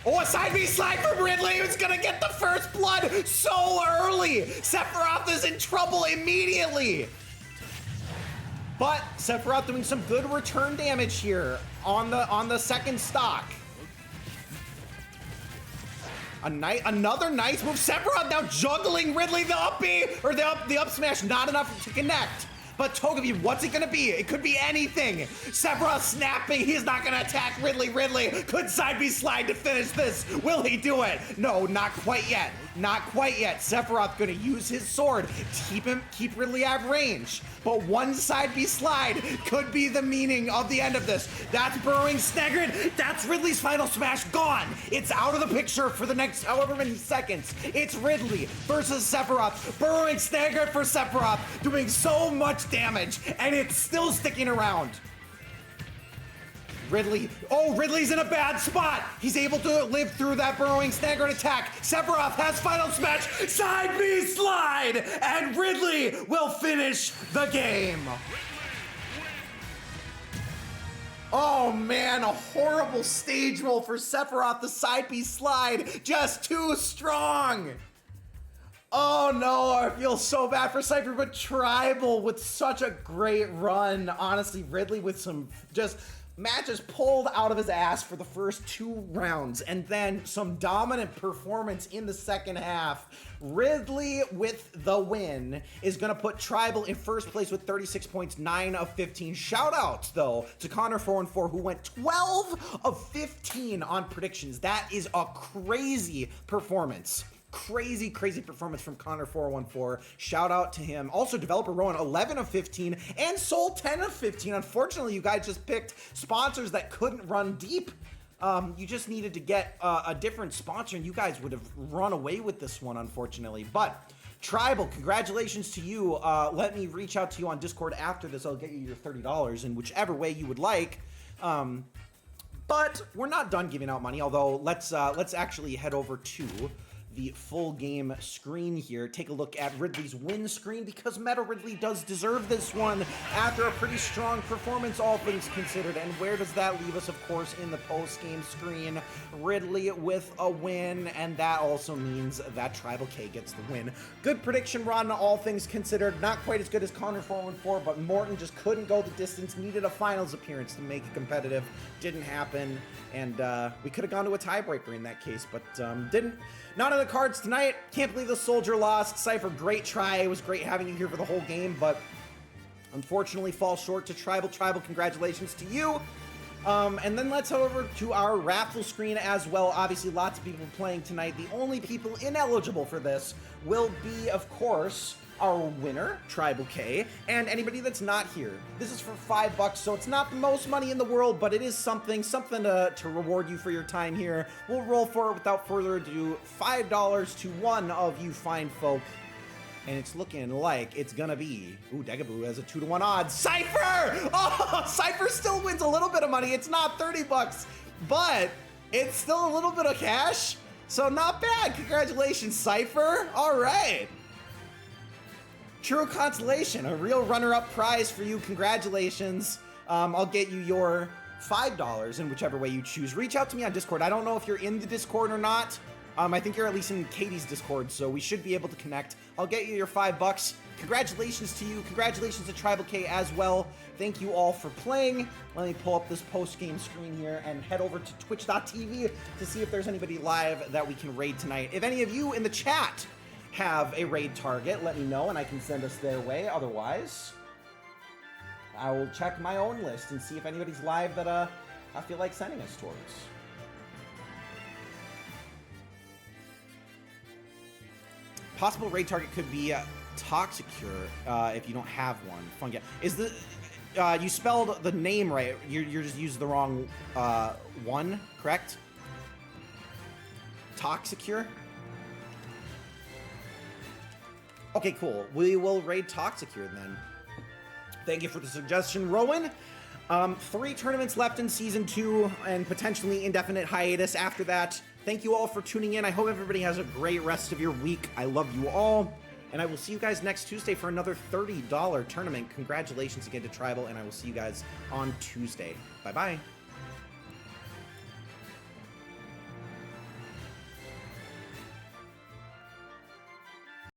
Oh, a side B slide from Ridley, who's gonna get the first blood so early. Sephiroth is in trouble immediately. But Sephiroth doing some good return damage here on the second stock. Another nice move. Sephiroth now juggling Ridley, the up B, or the up smash, not enough to connect. But Togepi, what's it gonna be? It could be anything. Sephiroth snapping, he's not gonna attack Ridley. Ridley could side B slide to finish this. Will he do it? No, not quite yet. Not quite yet. Sephiroth gonna use his sword to keep Ridley at range. But one side B slide could be the meaning of the end of this. That's Burrowing Snag. That's Ridley's final smash gone. It's out of the picture for the next however many seconds. It's Ridley versus Sephiroth. Burrowing Snag for Sephiroth doing so much damage, and it's still sticking around. Ridley, oh, Ridley's in a bad spot. He's able to live through that Burrowing Snag attack. Sephiroth has final smash, side B slide, and Ridley will finish the game. Oh man, a horrible stage roll for Sephiroth. The side B slide, just too strong. Oh no, I feel so bad for Cypher, but Tribal with such a great run. Honestly, Ridley with some just matches pulled out of his ass for the first 2 rounds, and then some dominant performance in the second half. Ridley with the win is gonna put Tribal in first place with 36 points, 9 of 15. Shout out though to Connor414, who went 12 of 15 on predictions. That is a crazy performance. Crazy performance from Connor414. Shout out to him. Also, Developer Rowan, 11 of 15, and Soul, 10 of 15. Unfortunately, you guys just picked sponsors that couldn't run deep. You just needed to get a different sponsor, and you guys would have run away with this one, unfortunately. But Tribal, congratulations to you. Let me reach out to you on Discord after this. I'll get you your $30 in whichever way you would like. But we're not done giving out money, although let's actually head over to the full game screen here. Take a look at Ridley's win screen, because Meta Ridley does deserve this one after a pretty strong performance, all things considered. And where does that leave us? Of course, in the post-game screen, Ridley with a win, and that also means that Tribal K gets the win. Good prediction run, all things considered. Not quite as good as Connor414, but Morton just couldn't go the distance. Needed a finals appearance to make it competitive. Didn't happen, and we could have gone to a tiebreaker in that case, but didn't. Not on the cards tonight. Can't believe the Soldier lost. Cypher, great try. It was great having you here for the whole game, but unfortunately falls short to Tribal. Tribal, congratulations to you. And then let's head over to our raffle screen as well. Obviously, lots of people playing tonight. The only people ineligible for this will be, of course, our winner, Tribal K, and anybody that's not here. This is for $5, so it's not the most money in the world, but it is something to reward you for your time here. We'll roll for it without further ado. $5 to one of you fine folk. And it's looking like it's gonna be, ooh, Degaboo has a 2-to-1 odds. Cypher! Oh, Cypher still wins a little bit of money. It's not $30, but it's still a little bit of cash. So not bad. Congratulations, Cypher. All right. True consolation, a real runner-up prize for you. Congratulations. I'll get you your $5 in whichever way you choose. Reach out to me on Discord. I don't know if you're in the Discord or not. I think you're at least in Katie's Discord, so we should be able to connect. I'll get you your $5. Congratulations to you. Congratulations to Tribal K as well. Thank you all for playing. Let me pull up this post-game screen here and head over to twitch.tv to see if there's anybody live that we can raid tonight. If any of you in the chat have a raid target, let me know and I can send us their way. Otherwise, I will check my own list and see if anybody's live that I feel like sending us towards. Possible raid target could be Toxicure if you don't have one. Fun game. Is the you spelled the name right? You're just used the wrong one, correct? Toxicure. Okay, cool. We will raid Toxicure then. Thank you for the suggestion, Rowan. 3 tournaments left in Season 2 and potentially indefinite hiatus after that. Thank you all for tuning in. I hope everybody has a great rest of your week. I love you all. And I will see you guys next Tuesday for another $30 tournament. Congratulations again to Tribal, and I will see you guys on Tuesday. Bye-bye.